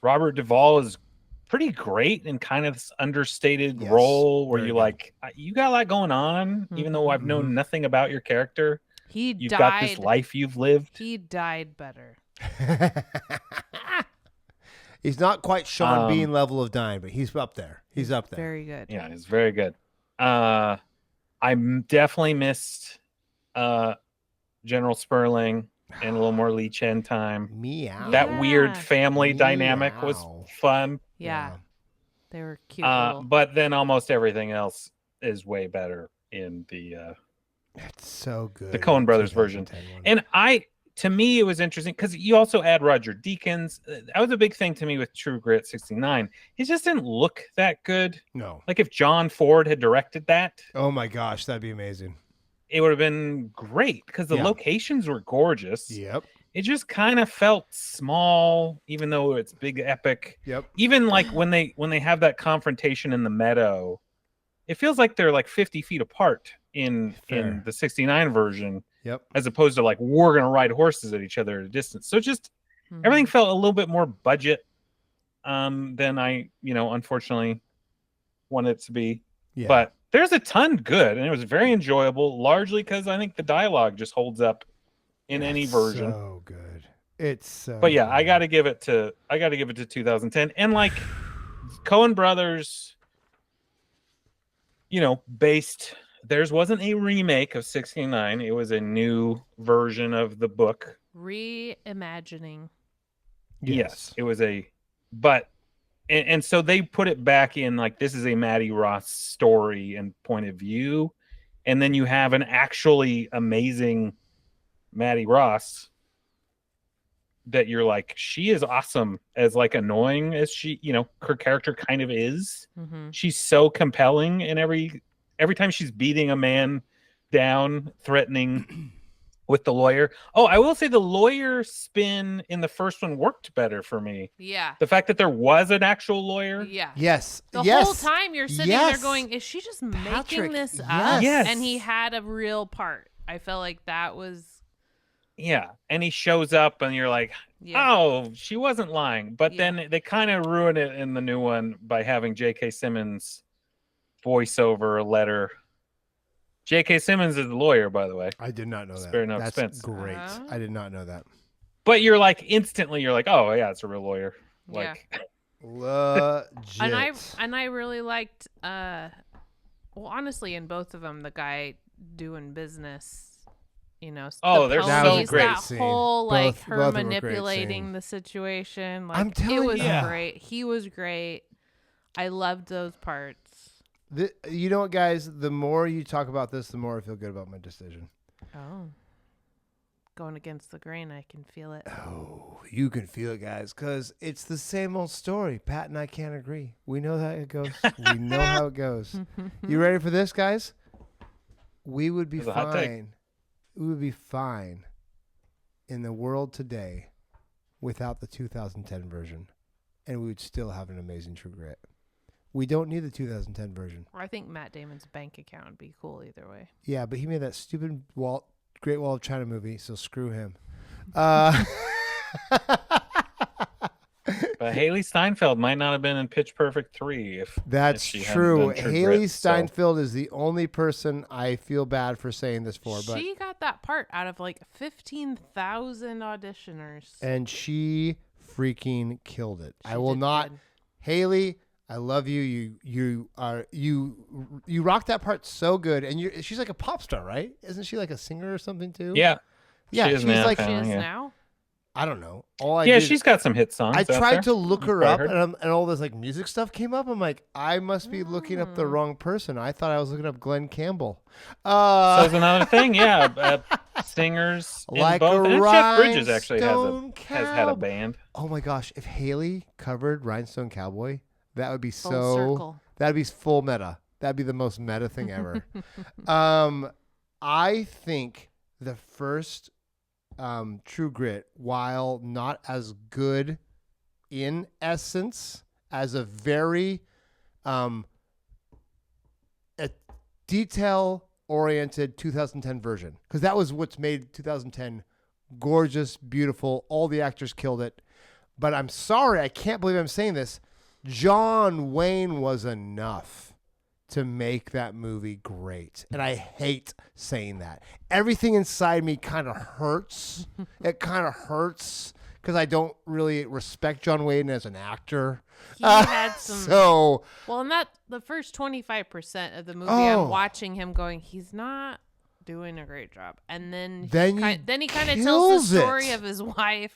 Speaker 3: Robert Duvall is pretty great in kind of this understated
Speaker 1: Yes,
Speaker 3: role where
Speaker 1: very
Speaker 3: you
Speaker 1: good.
Speaker 3: like, you got a lot going on, even though I've known nothing about your character. You've got this life you've lived.
Speaker 2: He died better.
Speaker 1: He's not quite Sean Bean level of dying, but he's up there. He's up there.
Speaker 2: Very good.
Speaker 3: Yeah, it's very good. And definitely missed General Sperling and a little more Lee Chen time.
Speaker 1: Meow.
Speaker 3: That weird
Speaker 2: Yeah.
Speaker 3: family dynamic was
Speaker 1: Meow.
Speaker 3: fun.
Speaker 2: Yeah. They were cute. Little.
Speaker 3: But then almost everything else is way better in the
Speaker 1: It's so good.
Speaker 3: the Coen Brothers version.
Speaker 1: 2010 one.
Speaker 3: And to me, it was interesting because you also add Roger Deakins. That was a big thing to me with True Grit 69. He just didn't look that good.
Speaker 1: No.
Speaker 3: Like if John Ford had directed that,
Speaker 1: Oh my gosh, that'd be amazing.
Speaker 3: it would have been great because the
Speaker 1: Yeah.
Speaker 3: locations were gorgeous.
Speaker 1: Yep.
Speaker 3: It just kind of felt small, even though it's big epic.
Speaker 1: Yep.
Speaker 3: Even like when they have that confrontation in the meadow, it feels like they're like 50 feet apart in the 69 version.
Speaker 1: Yep.
Speaker 3: As opposed to like we're gonna ride horses at each other at a distance. So just everything felt a little bit more budget than I, unfortunately wanted it to be.
Speaker 1: Yeah.
Speaker 3: But there's a ton good, and it was very enjoyable, largely because I think the dialogue just holds up in any version.
Speaker 1: So good. It's so
Speaker 3: But yeah,
Speaker 1: good.
Speaker 3: I gotta give it to 2010. And like Coen Brothers, based theirs wasn't a remake of 69. It was a new version of the book.
Speaker 2: Reimagining.
Speaker 3: Yes, it was and so they put it back in like this is a Maddie Ross story and point of view, and then you have an actually amazing Maddie Ross that you're like, she is awesome as like annoying as she, her character kind of is.
Speaker 2: Mm-hmm.
Speaker 3: She's so compelling, and every time she's beating a man down, threatening with the lawyer. Oh, I will say the lawyer spin in the first one worked better for me.
Speaker 2: Yeah.
Speaker 3: The fact that there was an actual lawyer.
Speaker 2: Yeah.
Speaker 1: Yes.
Speaker 2: The
Speaker 1: yes.
Speaker 2: whole time you're sitting there going, is she just making this up?
Speaker 3: Yes.
Speaker 2: And he had a real part. I felt like that was.
Speaker 3: Yeah. And he shows up and you're like, oh, she wasn't lying. But then they kind of ruin it in the new one by having J.K. Simmons voiceover a letter. J.K. Simmons is the lawyer, by the way.
Speaker 1: I did not know that.
Speaker 3: Spare no
Speaker 1: That's
Speaker 3: expense.
Speaker 1: great. I did not know that.
Speaker 3: But you're like instantly, you're like, oh yeah, it's a real lawyer. Like,
Speaker 1: legit.
Speaker 2: And I really liked. Well, honestly, in both of them, the guy doing business.
Speaker 3: Oh,
Speaker 2: the
Speaker 3: there's
Speaker 2: ponies,
Speaker 3: so great
Speaker 2: that
Speaker 1: scene.
Speaker 2: whole like
Speaker 1: Both
Speaker 2: her
Speaker 1: of them were great
Speaker 2: manipulating
Speaker 1: scene.
Speaker 2: the situation. Like,
Speaker 1: I'm telling
Speaker 2: it was
Speaker 1: you.
Speaker 2: great. He was great. I loved those parts.
Speaker 1: You know what, guys? The more you talk about this, the more I feel good about my decision.
Speaker 2: Oh. Going against the grain, I can feel it.
Speaker 1: Oh, you can feel it, guys, because it's the same old story. Pat and I can't agree. We know how it goes. We know how it goes. You ready for this, guys? We would be fine. We would be fine in the world today without the 2010 version, and we would still have an amazing True Grit. We don't need the 2010 version.
Speaker 2: I think Matt Damon's bank account would be cool either way.
Speaker 1: Yeah, but he made that stupid Great Wall of China movie, so screw him.
Speaker 3: But Haley Steinfeld might not have been in Pitch Perfect 3 if
Speaker 1: That's
Speaker 3: she hadn't
Speaker 1: true.
Speaker 3: done True
Speaker 1: Haley
Speaker 3: Grit,
Speaker 1: Steinfeld is the only person I feel bad for saying this for, but
Speaker 2: she got that part out of like 15,000 auditioners.
Speaker 1: and she freaking killed it.
Speaker 2: She
Speaker 1: I will
Speaker 2: did
Speaker 1: not.
Speaker 2: good.
Speaker 1: Haley, I love you. You rock that part so good, and she's like a pop star, right? Isn't she like a singer or something too?
Speaker 3: Yeah.
Speaker 1: yeah.
Speaker 3: She is
Speaker 1: She's
Speaker 3: now,
Speaker 1: like
Speaker 2: She is
Speaker 3: yeah.
Speaker 2: now?
Speaker 1: I don't know.
Speaker 3: She's got some hit songs.
Speaker 1: I
Speaker 3: out there.
Speaker 1: tried to look her
Speaker 3: I've
Speaker 1: up,
Speaker 3: heard.
Speaker 1: and all this like music stuff came up. I'm like, I must be looking up the wrong person. I thought I was looking up Glenn Campbell.
Speaker 3: So there's another thing, yeah. Singers in
Speaker 1: Like
Speaker 3: both.
Speaker 1: a
Speaker 3: And Jeff Bridges actually
Speaker 1: rhinestone
Speaker 3: has had a band.
Speaker 1: Oh my gosh! If Haley covered Rhinestone Cowboy, that would be
Speaker 2: Full circle.
Speaker 1: That'd be full meta. That'd be the most meta thing ever. I think the first True Grit, while not as good in essence as a very detail-oriented 2010 version, because that was what's made 2010 gorgeous, beautiful. All the actors killed it. But I'm sorry, I can't believe I'm saying this. John Wayne was enough to make that movie great. And I hate saying that. Everything inside me kind of hurts. It kind of hurts because I don't really respect John Wayne as an actor.
Speaker 2: He had some.
Speaker 1: So
Speaker 2: Well, and the first 25% of the movie,
Speaker 1: Oh.
Speaker 2: I'm watching him going, he's not doing a great job. And then
Speaker 1: Then
Speaker 2: he
Speaker 1: he
Speaker 2: kind of tells
Speaker 1: kills
Speaker 2: the story
Speaker 1: it.
Speaker 2: of his wife.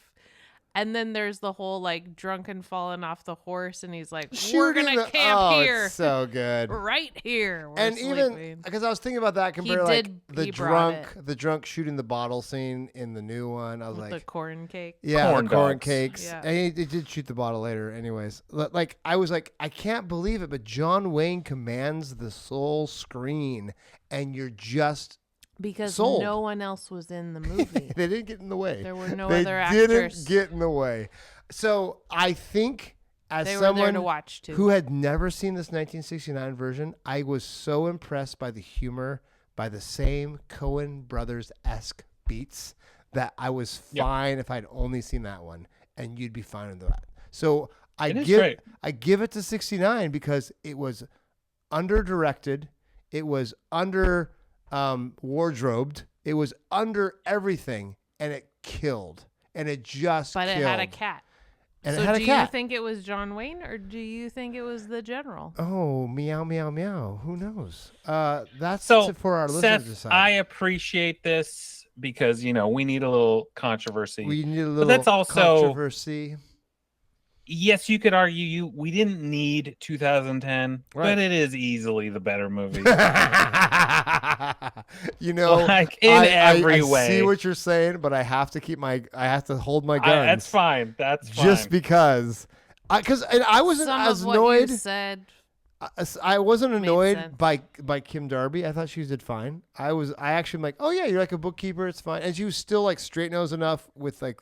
Speaker 2: And then there's the whole like drunken falling off the horse, and he's like, "We're
Speaker 1: shooting
Speaker 2: gonna
Speaker 1: the-
Speaker 2: camp
Speaker 1: oh,
Speaker 2: here,
Speaker 1: it's so good.
Speaker 2: right here." We're
Speaker 1: And even
Speaker 2: sleeping."
Speaker 1: because I was thinking about that compared to like
Speaker 2: he brought
Speaker 1: the drunk shooting the bottle scene in the new one. I was
Speaker 2: with
Speaker 1: like,
Speaker 2: the corn cake.
Speaker 1: yeah,
Speaker 3: Corn
Speaker 1: the corn
Speaker 3: dogs.
Speaker 1: cakes.
Speaker 2: Yeah.
Speaker 1: And he did shoot the bottle later, anyways. Like I was like, I can't believe it, but John Wayne commands the sole screen, and you're just
Speaker 2: Because
Speaker 1: sold.
Speaker 2: no one else was in the movie.
Speaker 1: they didn't get in the way.
Speaker 2: There were no
Speaker 1: they
Speaker 2: other
Speaker 1: didn't
Speaker 2: actors.
Speaker 1: get in the way. So I think as
Speaker 2: They were there
Speaker 1: someone
Speaker 2: to watch too.
Speaker 1: who had never seen this 1969 version, I was so impressed by the humor, by the same Coen Brothers-esque beats that I was fine if I'd only seen that one, and you'd be fine with that. So I give it to 69 because it was under-directed, it was under wardrobed, it was under everything, and it killed. And it just
Speaker 2: But
Speaker 1: killed.
Speaker 2: it had a cat.
Speaker 1: And
Speaker 2: So
Speaker 1: it had a
Speaker 2: do
Speaker 1: cat.
Speaker 2: you think it was John Wayne, or do you think it was the general?
Speaker 1: Oh, meow, meow, meow. Who knows? That's
Speaker 3: So,
Speaker 1: for our listeners to
Speaker 3: Seth,
Speaker 1: decide.
Speaker 3: I appreciate this because, we need a little controversy.
Speaker 1: We need a little
Speaker 3: that's also-
Speaker 1: controversy.
Speaker 3: Yes, you could argue we didn't need 2010,
Speaker 1: Right.
Speaker 3: but it is easily the better movie. Like, in every
Speaker 1: I
Speaker 3: way.
Speaker 1: see what you're saying, but I have to hold my guns.
Speaker 3: That's fine. That's fine.
Speaker 1: Just because. I wasn't
Speaker 2: Some
Speaker 1: as
Speaker 2: of what
Speaker 1: annoyed.
Speaker 2: you said.
Speaker 1: I wasn't
Speaker 2: Made
Speaker 1: annoyed
Speaker 2: sense.
Speaker 1: by Kim Darby. I thought she did fine. I actually am like, oh yeah, you're like a bookkeeper. It's fine. And she was still like straight nose enough with like,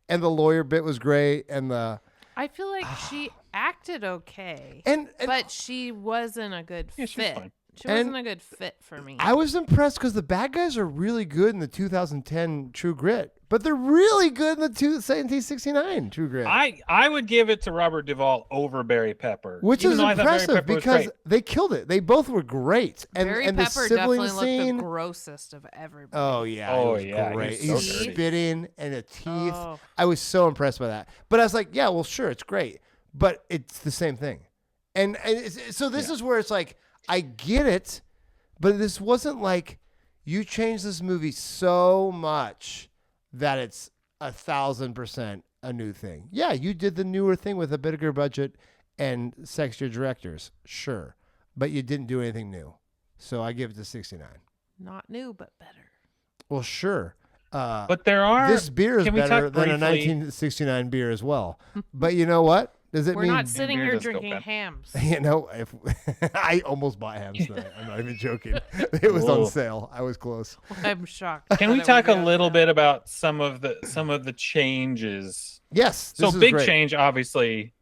Speaker 1: and the lawyer bit was great. And
Speaker 2: I feel like she acted okay,
Speaker 1: and
Speaker 2: but she wasn't a good
Speaker 3: Yeah, she was
Speaker 2: fit.
Speaker 3: fine.
Speaker 2: She wasn't a good fit for me.
Speaker 1: I was impressed because the bad guys are really good in the 2010 True Grit, but they're really good in the 1969 True Grit.
Speaker 3: I would give it to Robert Duvall over Barry Pepper,
Speaker 1: Which
Speaker 3: even
Speaker 1: is
Speaker 3: though I thought Barry
Speaker 1: impressive
Speaker 3: Pepper was
Speaker 1: because
Speaker 3: great.
Speaker 1: they killed it. They both were great. And
Speaker 2: Barry
Speaker 1: and the
Speaker 2: Pepper
Speaker 1: sibling
Speaker 2: definitely
Speaker 1: scene.
Speaker 2: looked the grossest of everybody.
Speaker 1: Oh yeah,
Speaker 3: Oh,
Speaker 1: it was
Speaker 3: yeah,
Speaker 1: great.
Speaker 3: he was
Speaker 1: He's
Speaker 3: so dirty.
Speaker 1: spitting and the teeth.
Speaker 2: Oh.
Speaker 1: I was so impressed by that. But I was like, yeah, well, sure, it's great, but it's the same thing. And so this is where it's like, I get it, but this wasn't like you changed this movie so much that it's 1,000% a new thing. Yeah, you did the newer thing with a bigger budget and sexier directors, sure, but you didn't do anything new. So I give it to 69.
Speaker 2: Not new, but better.
Speaker 1: Well, sure.
Speaker 3: But there are.
Speaker 1: This beer is
Speaker 3: can we
Speaker 1: better
Speaker 3: talk
Speaker 1: than a
Speaker 3: briefly-
Speaker 1: 1969 beer as well. But you know what? Does it
Speaker 2: We're
Speaker 1: mean
Speaker 2: not sitting
Speaker 3: beer
Speaker 2: here
Speaker 3: does go
Speaker 2: drinking
Speaker 3: bad.
Speaker 2: hams.
Speaker 1: if I almost bought hams tonight. I'm not even joking. It was on
Speaker 3: Whoa.
Speaker 1: sake. I was close.
Speaker 2: I'm shocked.
Speaker 3: Can we
Speaker 2: that it
Speaker 3: talk a
Speaker 2: would be
Speaker 3: little
Speaker 2: out
Speaker 3: bit about some of the changes?
Speaker 1: Yes.
Speaker 3: So
Speaker 1: this is
Speaker 3: big
Speaker 1: great.
Speaker 3: change, obviously.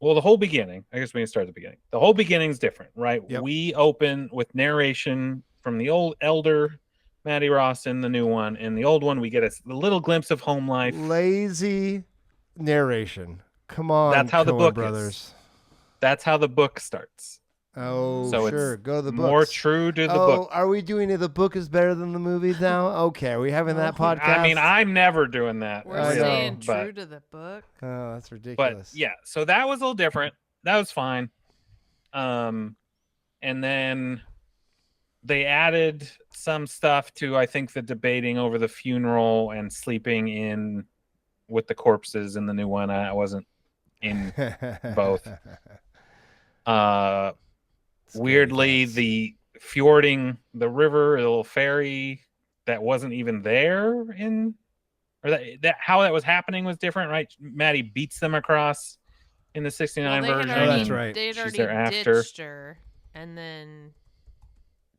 Speaker 3: Well, the whole beginning. I guess we can start at the beginning. The whole beginning's different, right?
Speaker 1: Yep.
Speaker 3: We open with narration from the old elder Matty Ross in the new one. In the old one, we get a little glimpse of home life.
Speaker 1: Lazy narration. Come on.
Speaker 3: That's how the
Speaker 1: Coen
Speaker 3: book
Speaker 1: Brothers.
Speaker 3: is. That's how the book starts.
Speaker 1: Oh,
Speaker 3: So
Speaker 1: sure.
Speaker 3: it's
Speaker 1: Go to the books.
Speaker 3: more true to the
Speaker 1: oh,
Speaker 3: book.
Speaker 1: are we doing it? The book is better than the movie now? Okay. Are we having that
Speaker 2: No.
Speaker 1: podcast?
Speaker 3: I mean, I'm never doing that.
Speaker 2: We're
Speaker 1: I know,
Speaker 2: staying
Speaker 3: but-
Speaker 2: true to the book.
Speaker 1: Oh, that's
Speaker 3: But
Speaker 1: ridiculous.
Speaker 3: yeah, so that was a little different. That was fine. And then they added some stuff to, I think, the debating over the funeral and sleeping in with the corpses in the new one. I wasn't in. both. Weirdly, the fjording the river, the little ferry that wasn't even there in, or that how that was happening was different, right? Maddie beats them across in the 69
Speaker 2: Well, they had
Speaker 3: version.
Speaker 2: already,
Speaker 1: that's right.
Speaker 2: They'd
Speaker 3: She's
Speaker 2: already
Speaker 3: there after.
Speaker 2: ditched her, and then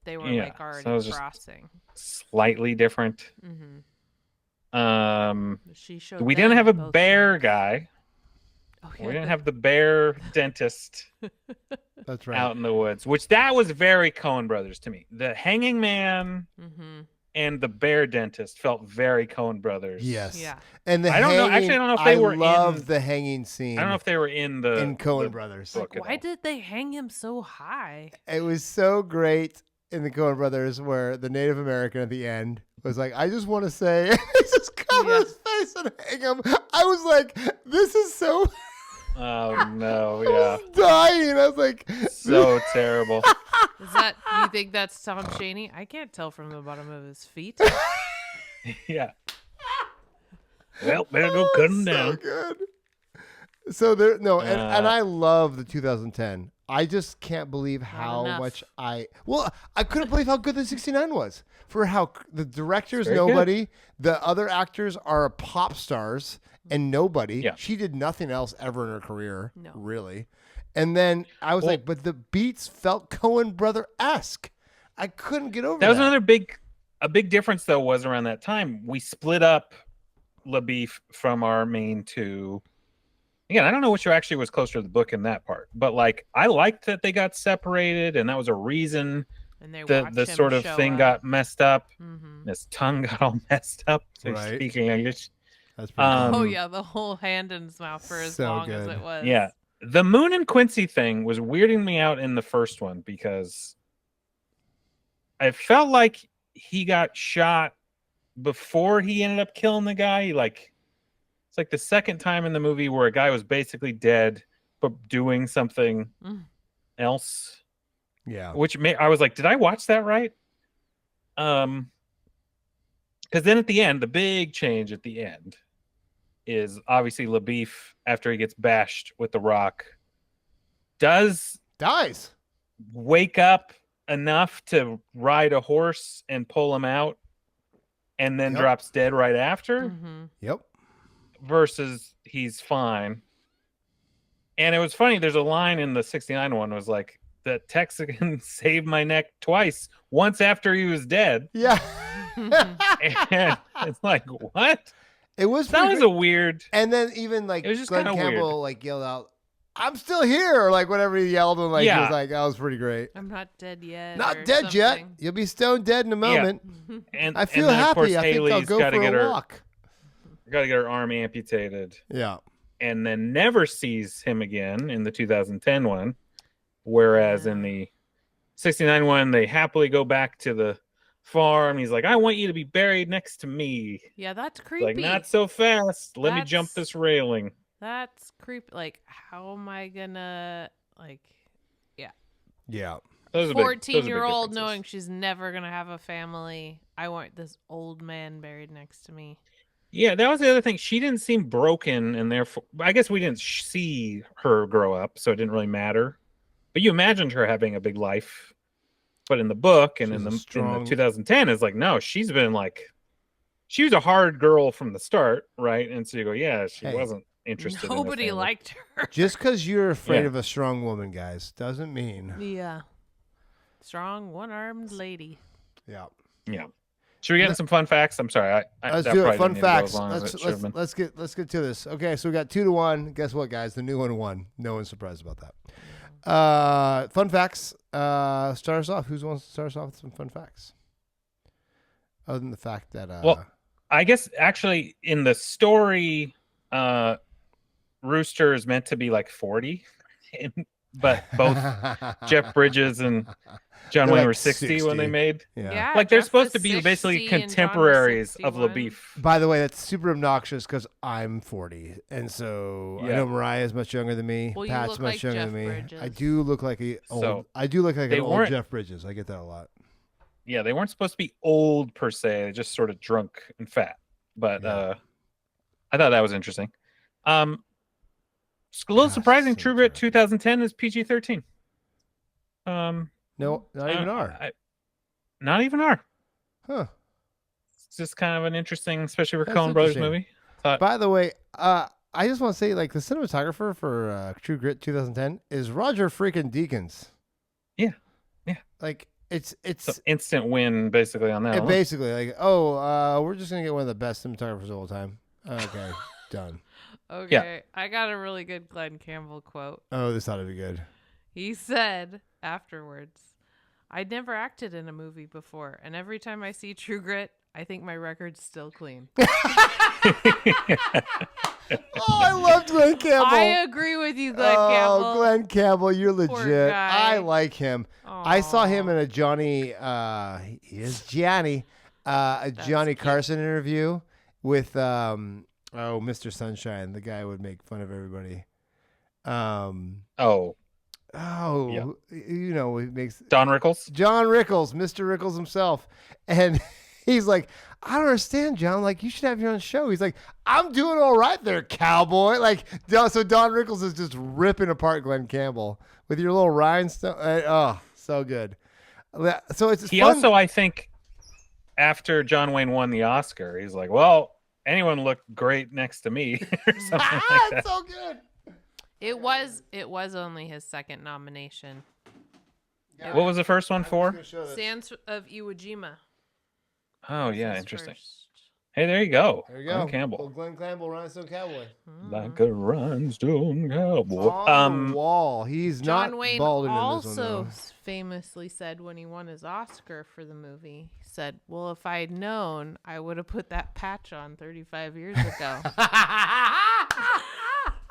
Speaker 2: they were
Speaker 3: Yeah,
Speaker 2: like
Speaker 3: so
Speaker 2: already
Speaker 3: it was just-
Speaker 2: crossing.
Speaker 3: Slightly different.
Speaker 2: Mm-hmm. She showed.
Speaker 3: We didn't
Speaker 2: them
Speaker 3: have a
Speaker 2: both
Speaker 3: bear
Speaker 2: sides.
Speaker 3: guy.
Speaker 2: Oh,
Speaker 3: We didn't have the bear dentist
Speaker 1: That's right.
Speaker 3: out in the woods, which that was very Coen Brothers to me. The hanging man
Speaker 2: Mm-hmm.
Speaker 3: and the bear dentist felt very Coen Brothers.
Speaker 1: Yes.
Speaker 2: Yeah.
Speaker 1: And the
Speaker 3: I don't know-
Speaker 1: hanging,
Speaker 3: actually, I don't know if they were
Speaker 1: love
Speaker 3: in-
Speaker 1: the hanging scene.
Speaker 3: I don't know if they were in the
Speaker 1: in Coen
Speaker 3: the
Speaker 1: Brothers.
Speaker 3: book at
Speaker 2: Why
Speaker 3: all.
Speaker 2: did they hang him so high?
Speaker 1: It was so great in the Coen Brothers where the Native American at the end was like, I just want to say, he just covered his face they said hang him, I was like, this is so.
Speaker 3: Oh no!
Speaker 1: I
Speaker 3: Yeah,
Speaker 1: was dying. I was like,
Speaker 3: so terrible.
Speaker 2: Is that you think that's Tom Shaney? I can't tell from the bottom of his feet.
Speaker 3: Yeah. Well, better go cut him
Speaker 1: so
Speaker 3: down.
Speaker 1: good. So there, no, and I love the 2010. I just can't believe how
Speaker 2: enough.
Speaker 1: much I couldn't believe how good the 69 was. For how the director's
Speaker 3: Very
Speaker 1: nobody, the other actors are pop stars and nobody.
Speaker 3: Yeah.
Speaker 1: She did nothing else ever in her career,
Speaker 2: No.
Speaker 1: really. And then I was like, but the beats felt Coen Brother-esque. I couldn't get over that.
Speaker 3: That was another big difference though. Was around that time we split up LaBeef from our main two. Again, I don't know which actually was closer to the book in that part, but like I liked that they got separated, and that was a reason
Speaker 2: And they
Speaker 3: the
Speaker 2: watch
Speaker 3: the
Speaker 2: him
Speaker 3: sort of
Speaker 2: show
Speaker 3: thing
Speaker 2: up.
Speaker 3: got messed up.
Speaker 2: Mhm.
Speaker 3: His tongue got all messed up. So
Speaker 1: Right.
Speaker 3: speaking English.
Speaker 1: That's pretty cool.
Speaker 2: Oh yeah, the whole hand in his mouth for as
Speaker 1: So
Speaker 2: long as
Speaker 1: good.
Speaker 2: it was.
Speaker 3: Yeah. The Moon and Quincy thing was weirding me out in the first one because I felt like he got shot before he ended up killing the guy. It's like the second time in the movie where a guy was basically dead but doing something else.
Speaker 1: Yeah.
Speaker 3: Which I was like, did I watch that right? Because then at the end, the big change at the end is obviously LaBeef, after he gets bashed with the rock, dies wake up enough to ride a horse and pull him out, and then drops dead right after.
Speaker 2: Mm-hmm.
Speaker 1: Yep.
Speaker 3: Versus he's fine. And it was funny. There's a line in the 69 one was like, the Texican saved my neck twice. Once after he was dead.
Speaker 1: Yeah.
Speaker 3: And it's like, what?
Speaker 1: It was
Speaker 3: That was
Speaker 1: pretty
Speaker 3: a weird.
Speaker 1: And then even like
Speaker 3: It was just
Speaker 1: Glenn
Speaker 3: kinda
Speaker 1: Campbell
Speaker 3: weird.
Speaker 1: like yelled out, "I'm still here!" or like whatever he yelled, and like he
Speaker 3: Yeah.
Speaker 1: was like, "That was pretty great."
Speaker 2: I'm not dead yet.
Speaker 1: Not
Speaker 2: or
Speaker 1: dead yet.
Speaker 2: something.
Speaker 1: You'll be stone dead in a moment.
Speaker 3: And
Speaker 1: I feel
Speaker 3: and then, of course,
Speaker 1: happy. I think I'll
Speaker 3: Haley's
Speaker 1: go
Speaker 3: gotta
Speaker 1: for
Speaker 3: get
Speaker 1: a
Speaker 3: her
Speaker 1: walk.
Speaker 3: got to get her arm amputated,
Speaker 1: Yeah.
Speaker 3: and then never sees him again in the 2010 one. Whereas in the 69 one, they happily go back to the farm. He's like, I want you to be buried next to me.
Speaker 2: Yeah, that's creepy.
Speaker 3: Like, not so fast. Let me jump
Speaker 2: That's-
Speaker 3: this railing.
Speaker 2: That's creepy. Like, how am I gonna
Speaker 1: Yeah.
Speaker 3: Those are big
Speaker 2: 14-year-old
Speaker 3: differences.
Speaker 2: knowing she's never gonna have a family? I want this old man buried next to me.
Speaker 3: Yeah, that was the other thing. She didn't seem broken, and therefore, I guess we didn't see her grow up, so it didn't really matter. But you imagined her having a big life. But in the book and in the 2010, it's like, no, she's been like, she was a hard girl from the start, right? And so you go, yeah, she wasn't interested.
Speaker 2: Nobody
Speaker 3: in her family.
Speaker 2: liked her.
Speaker 1: Just because you're afraid
Speaker 3: Yeah.
Speaker 1: of a strong woman, guys, doesn't mean.
Speaker 2: Yeah. Strong, one-armed lady.
Speaker 1: Yeah.
Speaker 3: Yeah. Should we get into some fun facts? I'm sorry.
Speaker 1: Let's
Speaker 3: that
Speaker 1: do
Speaker 3: probably
Speaker 1: it. Fun
Speaker 3: didn't need to go
Speaker 1: facts.
Speaker 3: as long as it should have been.
Speaker 1: Let's get to this. Okay, so we got 2-1. Guess what, guys? The new one won. No one's surprised about that. Fun facts. Start us off. Who wants to start us off with some fun facts? Other than the fact that
Speaker 3: Well, I guess actually in the story, Rooster is meant to be like 40, but both Jeff Bridges and John
Speaker 1: They're
Speaker 3: Wayne
Speaker 1: like
Speaker 3: were 60 when they
Speaker 1: 60.
Speaker 3: made.
Speaker 1: Yeah.
Speaker 3: Like they're
Speaker 2: Jeff
Speaker 3: supposed
Speaker 2: was
Speaker 3: to be
Speaker 2: 60
Speaker 3: basically
Speaker 2: and John was
Speaker 3: contemporaries of
Speaker 2: 61.
Speaker 3: LaBeef.
Speaker 1: By the way, that's super obnoxious because I'm 40, and so I
Speaker 3: Yeah.
Speaker 1: know Mariah is much younger than me.
Speaker 2: Well, you
Speaker 1: Pat's
Speaker 2: look
Speaker 1: much
Speaker 2: like
Speaker 1: younger
Speaker 2: Jeff
Speaker 1: than me.
Speaker 2: Bridges.
Speaker 1: I do look like an old.
Speaker 3: So,
Speaker 1: I do look like
Speaker 3: they
Speaker 1: an old
Speaker 3: weren't-
Speaker 1: Jeff Bridges. I get that a lot.
Speaker 3: Yeah, they weren't supposed to be old per se, they're just sort of drunk and fat. But
Speaker 1: Yeah.
Speaker 3: I thought that was interesting. It's a little
Speaker 1: Gosh,
Speaker 3: surprising.
Speaker 1: so
Speaker 3: True Grit
Speaker 1: true.
Speaker 3: 2010 is PG-13.
Speaker 1: No, not even R.
Speaker 3: Not even R.
Speaker 1: Huh.
Speaker 3: It's just kind of an interesting, especially for
Speaker 1: That's
Speaker 3: Coen Brothers
Speaker 1: interesting.
Speaker 3: movie.
Speaker 1: By the way, I just want to say, like, the cinematographer for True Grit 2010 is Roger freaking Deakins.
Speaker 3: Yeah.
Speaker 1: Like, it's
Speaker 3: So instant win basically on that. one.
Speaker 1: basically like, we're just gonna get one of the best cinematographers of all time. Okay, done.
Speaker 2: Okay. I got a really good Glenn Campbell quote.
Speaker 1: Oh, this ought to be good.
Speaker 2: He said afterwards, I'd never acted in a movie before, and every time I see True Grit, I think my record's still clean.
Speaker 1: Oh, I loved Glenn Campbell.
Speaker 2: I agree with you, Glenn
Speaker 1: oh,
Speaker 2: Campbell.
Speaker 1: Glenn Campbell, you're legit.
Speaker 2: guy.
Speaker 1: I like him. I saw him
Speaker 2: Aw.
Speaker 1: in a Johnny. He is Johnny. A Johnny
Speaker 2: cute.
Speaker 1: Carson interview with Oh, Mr. Sunshine. The guy would make fun of everybody.
Speaker 3: Oh,
Speaker 1: Yeah. You know, he makes
Speaker 3: Don Rickles.
Speaker 1: John Rickles, Mr. Rickles himself. And he's like, I don't understand, John. Like, you should have your own show. He's like, I'm doing all right there, cowboy. Like, so Don Rickles is just ripping apart Glenn Campbell with your little rhinestone. Oh, so good. So it's
Speaker 3: He
Speaker 1: fun.
Speaker 3: also, I think, after John Wayne won the Oscar, he's like, well, anyone looked great next to me or something like that.
Speaker 1: So good.
Speaker 2: It was only his second nomination.
Speaker 3: What was the first one for?
Speaker 2: Sands of Iwo Jima.
Speaker 3: Oh,
Speaker 2: was
Speaker 3: yeah,
Speaker 2: his
Speaker 3: interesting.
Speaker 2: first.
Speaker 3: Hey, there you go.
Speaker 1: There you go.
Speaker 3: Glenn Campbell.
Speaker 1: Well, Glenn Campbell, Rhinestone Cowboy.
Speaker 3: Like a rhinestone cowboy.
Speaker 1: On the wall. He's
Speaker 2: John
Speaker 1: not
Speaker 2: Wayne
Speaker 1: balding in this one,
Speaker 2: also
Speaker 1: though.
Speaker 2: famously said when he won his Oscar for the movie, he said, well, if I'd known, I would have put that patch on 35 years ago.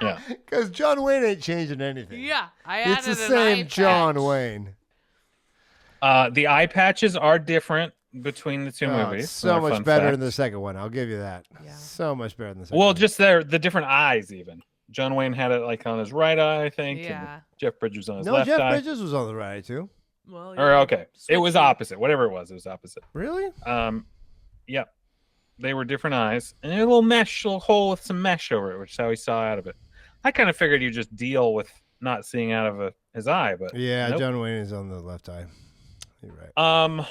Speaker 3: Yeah.
Speaker 1: Because John Wayne ain't changing anything.
Speaker 2: Yeah. I added
Speaker 1: It's the
Speaker 2: an
Speaker 1: same
Speaker 2: eye
Speaker 1: John
Speaker 2: patch.
Speaker 1: Wayne.
Speaker 3: The eye patches are different between the two
Speaker 1: Oh,
Speaker 3: movies.
Speaker 1: it's so much
Speaker 3: Fun
Speaker 1: better
Speaker 3: fact.
Speaker 1: than the second one. I'll give you that.
Speaker 2: Yeah.
Speaker 1: So much better than the second
Speaker 3: Well,
Speaker 1: one.
Speaker 3: just the different eyes, even. John Wayne had it like on his right eye, I think.
Speaker 2: Yeah.
Speaker 3: And Jeff Bridges on his
Speaker 1: No,
Speaker 3: left
Speaker 1: Jeff
Speaker 3: eye.
Speaker 1: Bridges was on the right, too.
Speaker 2: Well,
Speaker 3: Or
Speaker 2: yeah,
Speaker 3: okay, it was
Speaker 2: switchy.
Speaker 3: opposite. Whatever it was opposite.
Speaker 1: Really?
Speaker 3: Yep. They were different eyes, and a little mesh, little hole with some mesh over it, which is how he saw out of it. I kind of figured you just deal with not seeing out of his eye, but
Speaker 1: Yeah,
Speaker 3: nope.
Speaker 1: John Wayne is on the left eye. You're right.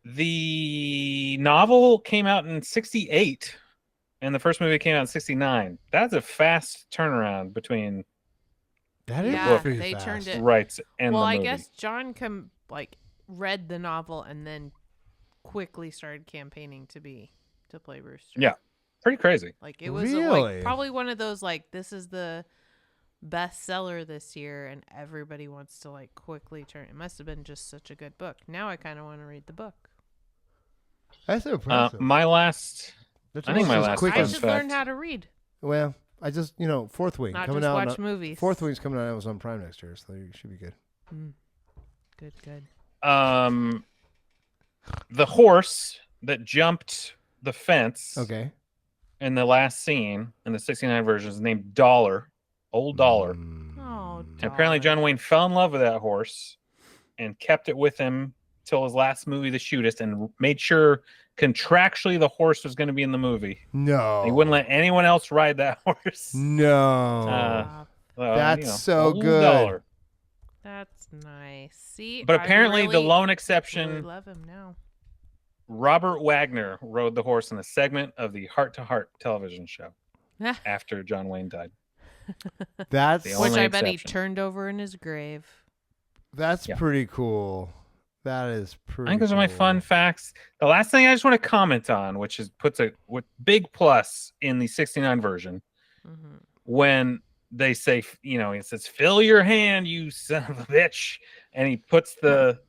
Speaker 3: The novel came out in '68, and the first movie came out in '69. That's a fast turnaround between
Speaker 1: That is
Speaker 2: Yeah,
Speaker 1: pretty
Speaker 2: they
Speaker 1: fast.
Speaker 2: turned it.
Speaker 3: rights and
Speaker 2: Well,
Speaker 3: the
Speaker 2: I
Speaker 3: movie.
Speaker 2: guess John read the novel and then quickly started campaigning to play Rooster.
Speaker 3: Yeah. Pretty crazy.
Speaker 2: Like it was
Speaker 1: Really?
Speaker 2: probably one of those this is the bestseller this year and everybody wants to quickly turn. It must have been just such a good book. Now I kind of want to read the book.
Speaker 1: That's impressive.
Speaker 3: My last,
Speaker 1: That's
Speaker 3: I think my
Speaker 1: almost as
Speaker 3: last
Speaker 1: quick
Speaker 2: I
Speaker 3: fun
Speaker 1: as-
Speaker 2: should
Speaker 3: fact.
Speaker 2: learn how to read,
Speaker 1: Well, I just, Fourth Wing
Speaker 2: not
Speaker 1: coming
Speaker 2: just
Speaker 1: out.
Speaker 2: watch movies.
Speaker 1: Fourth Wing's coming out on Amazon Prime next year, so you should be good.
Speaker 2: Good.
Speaker 3: the horse that jumped the fence
Speaker 1: Okay.
Speaker 3: in the last scene in the '69 version is named Dollar, Old Dollar.
Speaker 2: Oh,
Speaker 3: And apparently John Wayne fell in love with that horse and kept it with him till his last movie, The Shootist, and made sure contractually the horse was going to be in the movie.
Speaker 1: No.
Speaker 3: He wouldn't let anyone else ride that horse.
Speaker 1: No.
Speaker 3: Well,
Speaker 1: That's so
Speaker 3: Old
Speaker 1: good.
Speaker 3: Dollar.
Speaker 2: That's nice. See,
Speaker 3: But
Speaker 2: I
Speaker 3: apparently the
Speaker 2: really,
Speaker 3: lone
Speaker 2: really
Speaker 3: exception,
Speaker 2: love him now.
Speaker 3: Robert Wagner rode the horse in a segment of the Heart to Heart television show after John Wayne died.
Speaker 1: That's
Speaker 3: The
Speaker 2: Which
Speaker 3: only
Speaker 2: I bet he
Speaker 3: exception.
Speaker 2: turned over in his grave.
Speaker 3: Yeah.
Speaker 1: pretty cool. That is pretty.
Speaker 3: I think those are my
Speaker 1: cool.
Speaker 3: fun facts. The last thing I just want to comment on, which is puts a big plus in the '69 version,
Speaker 2: Mm-hmm.
Speaker 3: when they say, it says, "Fill your hand, you son of a bitch," and he puts the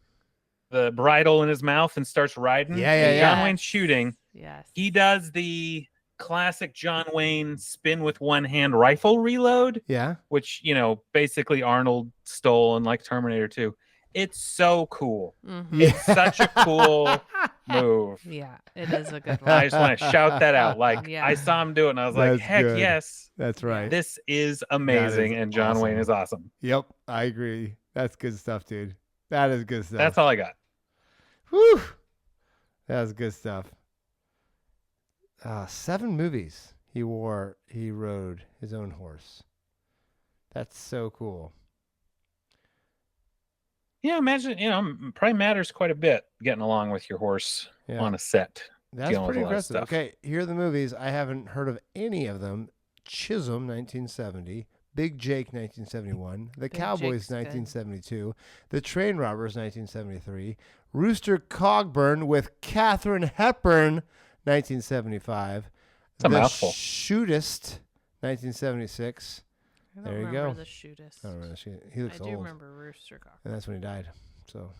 Speaker 3: bridle in his mouth and starts riding.
Speaker 1: Yeah,
Speaker 3: And
Speaker 1: yeah.
Speaker 3: John Wayne's shooting.
Speaker 2: Yes.
Speaker 3: He does the classic John Wayne spin with one hand rifle reload,
Speaker 1: Yeah.
Speaker 3: which basically Arnold stole in like Terminator 2. It's so cool.
Speaker 2: Mhm.
Speaker 1: Yeah.
Speaker 3: It's such a cool move.
Speaker 2: Yeah, it is a good
Speaker 3: I
Speaker 2: one.
Speaker 3: just want to shout that out. Like
Speaker 2: Yeah.
Speaker 3: I saw him do it, and I was like,
Speaker 1: That's
Speaker 3: "Heck
Speaker 1: good.
Speaker 3: yes,
Speaker 1: That's right.
Speaker 3: this is amazing!" And John Wayne
Speaker 1: awesome.
Speaker 3: is awesome.
Speaker 1: Yep, I agree. That's good stuff, dude. That is good stuff.
Speaker 3: That's all I got.
Speaker 1: Whew. That's good stuff. 7 movies he rode his own horse. That's so cool.
Speaker 3: Yeah, imagine, probably matters quite a bit getting along with your horse
Speaker 1: Yeah.
Speaker 3: on a set.
Speaker 1: That's
Speaker 3: dealing with
Speaker 1: pretty
Speaker 3: a lot of
Speaker 1: impressive.
Speaker 3: stuff.
Speaker 1: Okay, here are the movies. I haven't heard of any of them. Chisholm, 1970. Big Jake, 1971. The
Speaker 2: Big
Speaker 1: Cowboys,
Speaker 2: Jake's good.
Speaker 1: 1972. The Train Robbers, 1973. Rooster Cogburn with Katharine Hepburn, 1975.
Speaker 3: It's a
Speaker 1: The
Speaker 3: mouthful.
Speaker 1: Shootist, 1976.
Speaker 2: I don't
Speaker 1: There you
Speaker 2: remember
Speaker 1: go.
Speaker 2: the shootist.
Speaker 1: I don't know. He looks
Speaker 2: I do
Speaker 1: old.
Speaker 2: remember Rooster Cock.
Speaker 1: And that's when he died. So,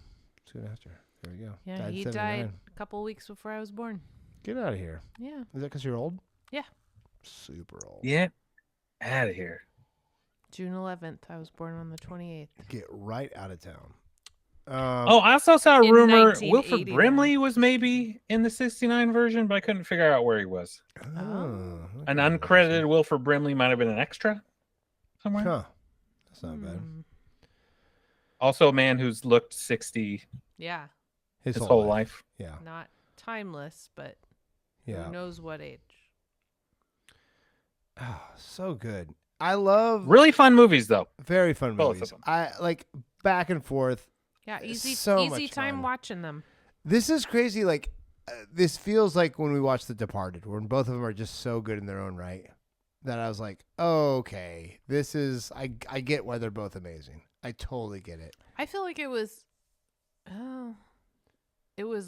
Speaker 1: soon after. There we go.
Speaker 2: Yeah,
Speaker 1: Died in
Speaker 2: he
Speaker 1: 79.
Speaker 2: died a couple weeks before I was born.
Speaker 1: Get out of here.
Speaker 2: Yeah.
Speaker 1: Is that because you're old?
Speaker 2: Yeah.
Speaker 1: Super old.
Speaker 3: Get out of here.
Speaker 2: June 11th. I was born on the 28th.
Speaker 1: Get right out of town.
Speaker 3: Oh, I also saw a
Speaker 2: In
Speaker 3: rumor
Speaker 2: 1989.
Speaker 3: Wilford Brimley was maybe in the 69 version, but I couldn't figure out where he was.
Speaker 2: Oh.
Speaker 3: An uncredited Wilford Brimley might have been an extra somewhere.
Speaker 1: Huh. That's not bad.
Speaker 3: Also a man who's looked 60
Speaker 2: Yeah.
Speaker 3: his whole life.
Speaker 1: Yeah.
Speaker 2: Not timeless, but
Speaker 1: Yeah.
Speaker 2: who knows what age.
Speaker 1: Oh, so good. I love
Speaker 3: Really fun movies, though.
Speaker 1: very fun
Speaker 3: Both
Speaker 1: movies.
Speaker 3: of them.
Speaker 1: I like back and forth.
Speaker 2: Yeah, easy
Speaker 1: So
Speaker 2: easy
Speaker 1: much
Speaker 2: time
Speaker 1: fun.
Speaker 2: watching them.
Speaker 1: This is crazy. Like, this feels like when we watched The Departed, when both of them are just so good in their own right. That I was like, oh, okay, this is. I get why they're both amazing. I totally get it.
Speaker 2: I feel like it was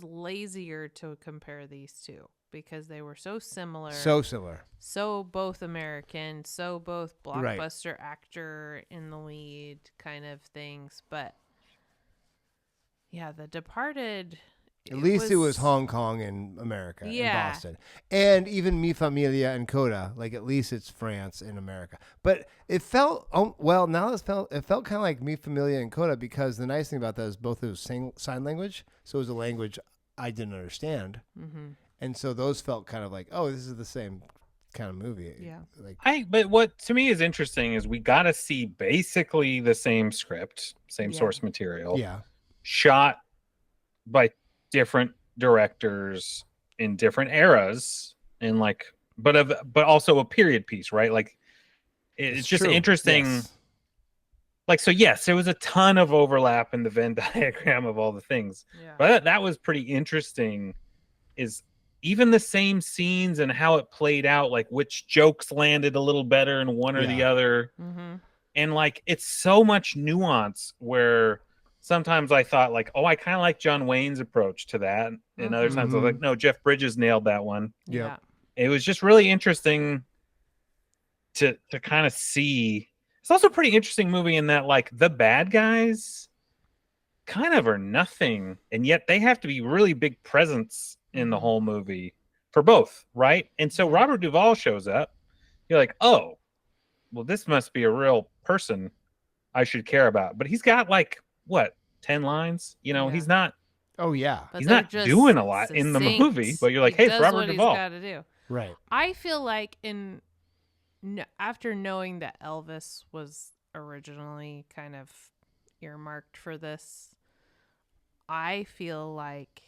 Speaker 2: lazier to compare these two because they were so similar.
Speaker 1: So similar.
Speaker 2: So both American, so both
Speaker 1: Right.
Speaker 2: blockbuster actor in the lead kind of things. But yeah, The Departed.
Speaker 1: At least it was Hong Kong and America
Speaker 2: Yeah.
Speaker 1: and Boston. And even Mi Familia and Coda, like at least it's France and America. But it felt, it felt kind of like Mi Familia and Coda because the nice thing about that is both it was sign language. So it was a language I didn't understand.
Speaker 2: Mm-hmm.
Speaker 1: And so those felt kind of like, oh, this is the same kind of movie.
Speaker 2: Yeah.
Speaker 1: Like,
Speaker 3: But what to me is interesting is we got to see basically the same script, same
Speaker 2: Yeah.
Speaker 3: source material,
Speaker 1: yeah.
Speaker 3: shot by different directors in different eras, and but also a period piece, right? Like it's just
Speaker 1: true.
Speaker 3: interesting.
Speaker 1: Yes.
Speaker 3: Like, so yes, there was a ton of overlap in the Venn diagram of all the things,
Speaker 2: Yeah.
Speaker 3: but that was pretty interesting. Is even the same scenes and how it played out, like which jokes landed a little better in one or the
Speaker 1: Yeah.
Speaker 3: other.
Speaker 2: Mm-hmm.
Speaker 3: And like, it's so much nuance where sometimes I thought like, oh, I kind of like John Wayne's approach to that. And other times I was like, no, Jeff Bridges nailed that one.
Speaker 1: Yep.
Speaker 2: Yeah.
Speaker 3: It was just really interesting to kind of see. It's also a pretty interesting movie in that like the bad guys kind of are nothing, and yet they have to be really big presence in the whole movie for both, right? And so Robert Duvall shows up. You're like, oh, well, this must be a real person I should care about. But he's got like what 10 lines? You know,
Speaker 2: Yeah.
Speaker 3: he's not.
Speaker 1: Oh yeah.
Speaker 2: But
Speaker 3: He's
Speaker 2: they're
Speaker 3: not
Speaker 2: just
Speaker 3: doing a lot in the
Speaker 2: succinct.
Speaker 3: movie. But you're like,
Speaker 2: He
Speaker 3: hey, it's
Speaker 2: does
Speaker 3: Robert
Speaker 2: what
Speaker 3: Duvall.
Speaker 2: He's got to do.
Speaker 1: Right.
Speaker 2: I feel like after knowing that Elvis was originally kind of earmarked for this, I feel like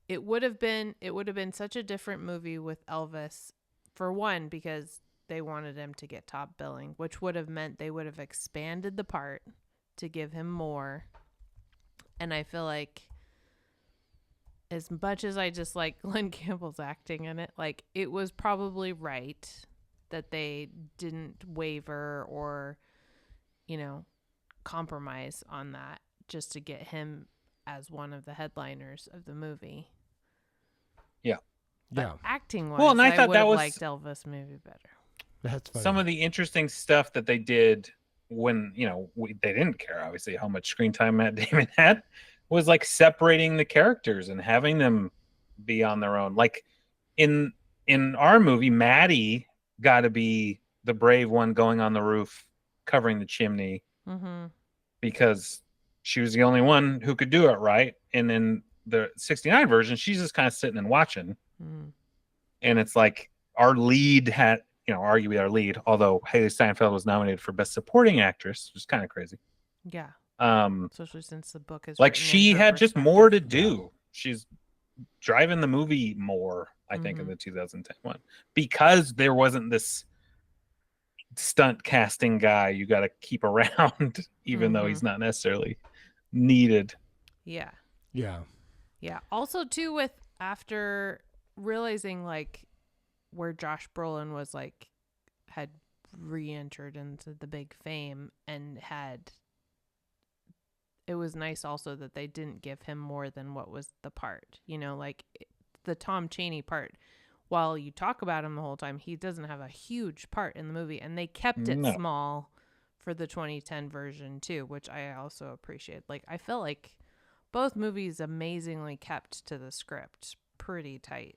Speaker 2: it would have been such a different movie with Elvis, for one, because they wanted him to get top billing, which would have meant they would have expanded the part to give him more. And I feel like as much as I just like Glenn Campbell's acting in it, like it was probably right that they didn't waver or, compromise on that just to get him as one of the headliners of the movie.
Speaker 3: Yeah.
Speaker 2: But
Speaker 1: Yeah.
Speaker 2: acting wise,
Speaker 3: Well, and I thought
Speaker 2: would
Speaker 3: that
Speaker 2: have
Speaker 3: was
Speaker 2: liked Elvis movie better.
Speaker 1: That's funny.
Speaker 3: some of the interesting stuff that they did when they didn't care obviously how much screen time Matt Damon had, was like separating the characters and having them be on their own. Like in our movie, Maddie got to be the brave one going on the roof covering the chimney because she was the only one who could do it right. And in the 69 version, she's just kind of sitting and watching. And it's like our lead had, arguably our lead, although Haley Steinfeld was nominated for Best Supporting Actress, which is kind of crazy.
Speaker 2: Yeah. Especially since the book is
Speaker 3: like
Speaker 2: written in
Speaker 3: she
Speaker 2: her
Speaker 3: had just more to
Speaker 2: perspective.
Speaker 3: do. She's driving the movie more, I think, in the 2010 one, because there wasn't this stunt casting guy you got to keep around, even though he's not necessarily needed.
Speaker 2: Yeah.
Speaker 1: Yeah.
Speaker 2: Yeah. Also, too, with after realizing like where Josh Brolin was like had re-entered into the big fame and it was nice also that they didn't give him more than what was the part, like the Tom Chaney part. While you talk about him the whole time, he doesn't have a huge part in the movie, and they kept it small for the 2010 version too, which I also appreciate. Like I felt like both movies amazingly kept to the script pretty tight.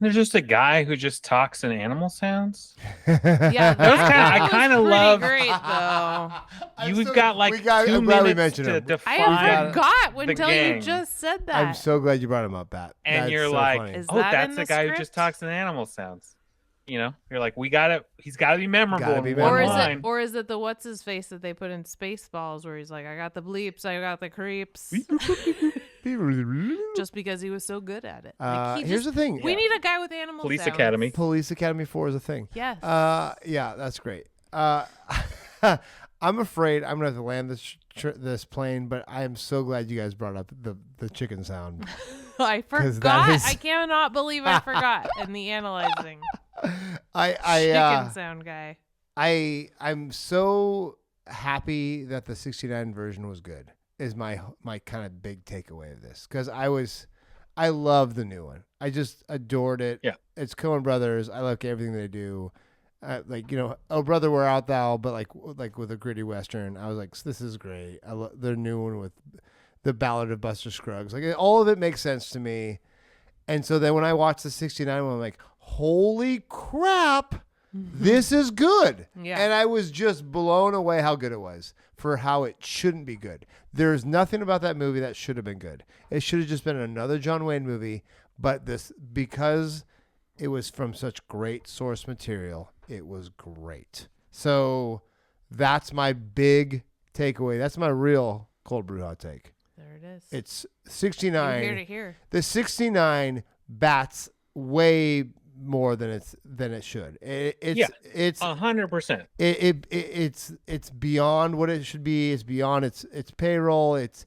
Speaker 3: There's just a guy who just talks in animal sounds.
Speaker 2: Yeah,
Speaker 3: I kind of love.
Speaker 2: Great though.
Speaker 3: You've got like
Speaker 1: I'm
Speaker 3: 2
Speaker 1: glad we
Speaker 3: minutes
Speaker 1: mentioned
Speaker 3: to
Speaker 1: him.
Speaker 3: define.
Speaker 2: I forgot
Speaker 3: the
Speaker 2: until
Speaker 3: gang.
Speaker 2: you just said that.
Speaker 1: I'm so glad you brought him up, Pat.
Speaker 3: And
Speaker 1: That's
Speaker 3: you're
Speaker 1: so
Speaker 3: like,
Speaker 1: funny.
Speaker 2: Is
Speaker 3: oh,
Speaker 2: that
Speaker 3: that's
Speaker 2: in
Speaker 3: the
Speaker 2: the
Speaker 3: guy who just
Speaker 2: script?
Speaker 3: talks in animal sounds. You know, you're like, he's got to be memorable.
Speaker 1: Gotta be
Speaker 3: in one
Speaker 1: memorable.
Speaker 3: line.
Speaker 2: Is it the what's his face that they put in Spaceballs where he's like, I got the bleeps, I got the creeps, just because he was so good at it. Like,
Speaker 1: here's the thing.
Speaker 2: We need a guy with animal
Speaker 3: Police
Speaker 2: sounds.
Speaker 3: Academy.
Speaker 1: Police Academy 4 is a thing.
Speaker 2: Yes.
Speaker 1: Yeah, that's great. I'm afraid I'm gonna have to land this plane, but I am so glad you guys brought up the chicken sound.
Speaker 2: I
Speaker 1: 'Cause
Speaker 2: forgot.
Speaker 1: that is-
Speaker 2: I cannot believe I forgot in the analyzing.
Speaker 1: I
Speaker 2: Chicken sound guy.
Speaker 1: I'm so happy that the 69 version was good. Is my kind of big takeaway of this, because I love the new one. I just adored it.
Speaker 3: Yeah,
Speaker 1: it's Coen Brothers. I like everything they do. Oh brother, where art thou? But like with a gritty western, I was like, this is great. I love their new one with the Ballad of Buster Scruggs. Like all of it makes sense to me. And so then when I watched the 69 one, I'm like, holy crap, this is good.
Speaker 2: Yeah.
Speaker 1: And I was just blown away how good it was for how it shouldn't be good. There's nothing about that movie that should have been good. It should have just been another John Wayne movie, but because it was from such great source material, it was great. So that's my big takeaway. That's my real cold brew hot take.
Speaker 2: There it is.
Speaker 1: It's 69.
Speaker 2: You're here to hear.
Speaker 1: The 69 bats way more than it should. It's
Speaker 3: 100%.
Speaker 1: It's beyond what it should be. It's beyond its payroll. It's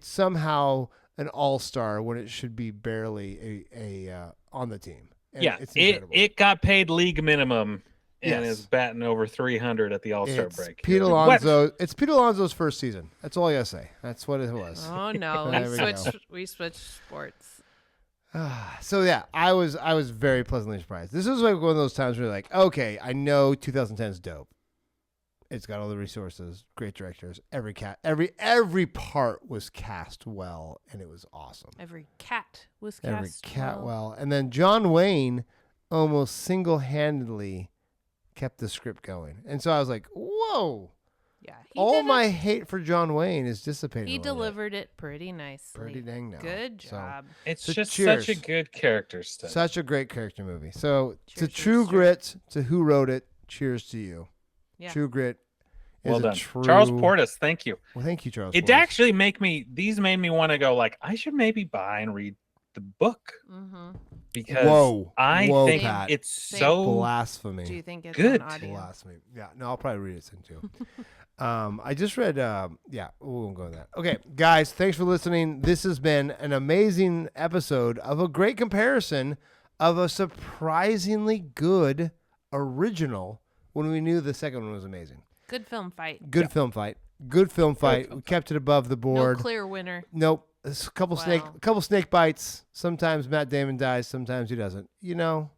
Speaker 1: somehow an all-star when it should be barely a on the team. And
Speaker 3: Yeah,
Speaker 1: it's incredible.
Speaker 3: it got paid league minimum and
Speaker 1: Yes.
Speaker 3: is batting over 300 at the All-Star
Speaker 1: It's
Speaker 3: break.
Speaker 1: Pete Alonso. It's Pete Alonso's first season. That's all I gotta say. That's what it was.
Speaker 2: Oh no,
Speaker 1: There we go.
Speaker 2: we switched sports.
Speaker 1: So yeah, I was very pleasantly surprised. This was like one of those times where you're like, okay, I know 2010 is dope. It's got all the resources, great directors. Every part was cast well, and it was awesome.
Speaker 2: Every cat was cast
Speaker 1: well. And then John Wayne almost single-handedly kept the script going. And so I was like, whoa.
Speaker 2: Yeah.
Speaker 1: All my hate for John Wayne is dissipating.
Speaker 2: He
Speaker 1: a little bit.
Speaker 2: delivered it pretty nicely.
Speaker 1: Pretty dang now.
Speaker 2: Good
Speaker 1: So,
Speaker 2: job.
Speaker 3: It's
Speaker 1: So
Speaker 3: just
Speaker 1: cheers.
Speaker 3: such a good character study.
Speaker 1: Such a great character movie. So to
Speaker 2: Cheers,
Speaker 1: True
Speaker 2: cheers,
Speaker 1: Grit, to who wrote it, cheers to you.
Speaker 2: Yeah.
Speaker 1: True Grit is
Speaker 3: Well
Speaker 1: a
Speaker 3: done.
Speaker 1: true...
Speaker 3: Charles Portis, thank you.
Speaker 1: Well, thank you, Charles
Speaker 3: It
Speaker 1: Portis.
Speaker 3: actually made me want to go like, I should maybe buy and read the book
Speaker 2: Mm-hmm.
Speaker 3: because
Speaker 1: Whoa,
Speaker 3: think
Speaker 1: Pat.
Speaker 3: it's
Speaker 2: Same.
Speaker 3: so
Speaker 1: Blasphemy.
Speaker 2: Do you think it's
Speaker 3: Good.
Speaker 2: on audio?
Speaker 1: Blasphemy. Yeah, no, I'll probably read it soon too. I just read, we won't go into that. Okay, guys, thanks for listening. This has been an amazing episode of a great comparison of a surprisingly good original when we knew the second one was amazing.
Speaker 2: Good film fight.
Speaker 1: Good film fight. Good film fight. We kept it above the
Speaker 2: No
Speaker 1: board.
Speaker 2: clear winner.
Speaker 1: Nope. There's a couple snake bites. Sometimes Matt Damon dies. Sometimes he doesn't. You know.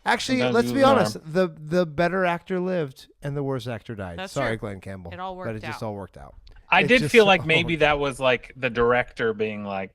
Speaker 1: Actually,
Speaker 3: Sometimes
Speaker 1: let's
Speaker 3: he
Speaker 1: be
Speaker 3: was an
Speaker 1: honest. The better actor lived and the worst actor died.
Speaker 2: That's
Speaker 1: Sorry,
Speaker 2: true.
Speaker 1: Glenn Campbell.
Speaker 2: It all
Speaker 1: But it
Speaker 2: worked
Speaker 1: just
Speaker 2: out.
Speaker 1: all worked out.
Speaker 3: I
Speaker 1: It
Speaker 3: did
Speaker 1: just
Speaker 3: feel like
Speaker 1: all
Speaker 3: maybe
Speaker 1: worked
Speaker 3: that was like the director being like,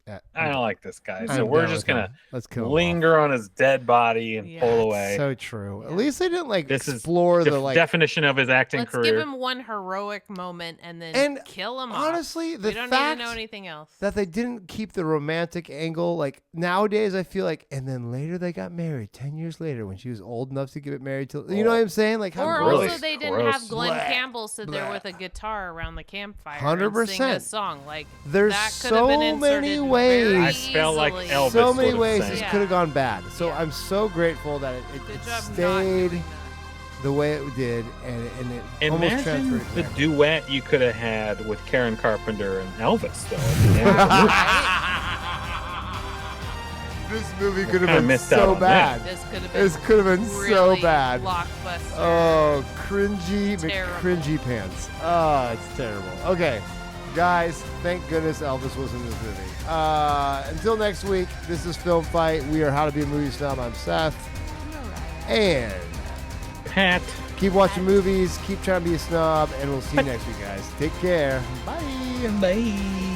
Speaker 1: out.
Speaker 3: I don't like this guy,
Speaker 1: I'm
Speaker 3: so we're
Speaker 1: down
Speaker 3: just
Speaker 1: with
Speaker 3: gonna
Speaker 1: him. Let's kill him
Speaker 3: linger on his dead body and
Speaker 2: Yeah.
Speaker 3: pull
Speaker 1: off.
Speaker 3: away.
Speaker 1: So true. At
Speaker 2: Yeah.
Speaker 1: least they didn't like
Speaker 3: This is
Speaker 1: explore the like.
Speaker 3: definition of his acting
Speaker 2: Let's
Speaker 3: career.
Speaker 2: give him one heroic moment and then
Speaker 1: And
Speaker 2: kill him
Speaker 1: honestly,
Speaker 2: off.
Speaker 1: the
Speaker 2: We don't
Speaker 1: fact
Speaker 2: need to know anything else.
Speaker 1: that they didn't keep the romantic angle. Like nowadays, I feel like, and then later they got married 10 years later when she was old enough to get married to. You know what I'm saying? Like how
Speaker 2: Or
Speaker 3: Really
Speaker 1: gross.
Speaker 2: also they didn't
Speaker 3: gross.
Speaker 2: have Glenn
Speaker 1: Blech.
Speaker 2: Campbell sit there
Speaker 1: Blech.
Speaker 2: with a guitar around the campfire
Speaker 1: 100%.
Speaker 2: and sing a song. Like
Speaker 1: There's
Speaker 2: that could have
Speaker 1: so
Speaker 2: been
Speaker 1: many
Speaker 2: inserted
Speaker 1: ways.
Speaker 2: very
Speaker 3: I felt like
Speaker 2: easily.
Speaker 3: Elvis
Speaker 1: So many
Speaker 3: would've
Speaker 1: ways
Speaker 3: sang.
Speaker 1: this
Speaker 2: Yeah.
Speaker 1: could have gone bad. So
Speaker 2: Yeah.
Speaker 1: I'm so grateful that it
Speaker 2: Good job not
Speaker 1: stayed
Speaker 2: doing
Speaker 1: the way it did, and it almost
Speaker 3: Imagine
Speaker 1: transferred.
Speaker 3: the
Speaker 1: there.
Speaker 3: duet you could have had with Karen Carpenter and Elvis, though. At the end of the movie.
Speaker 1: This movie could
Speaker 3: Kinda
Speaker 1: have been
Speaker 3: missed out
Speaker 1: so
Speaker 3: on
Speaker 1: bad.
Speaker 3: that.
Speaker 2: This could have been.
Speaker 1: This could have been
Speaker 2: really
Speaker 1: so bad.
Speaker 2: Blockbuster.
Speaker 1: Oh, cringy,
Speaker 2: Terrible.
Speaker 1: cringy pants. Oh, it's terrible. Okay, guys, thank goodness Elvis was in this movie. Until next week, this is Film Fight. We are How to Be a Movie Snob. I'm Seth. And
Speaker 3: Pat.
Speaker 1: keep watching movies, keep trying to be a snob, and we'll see you next week, guys. Take care. Bye.
Speaker 3: Bye.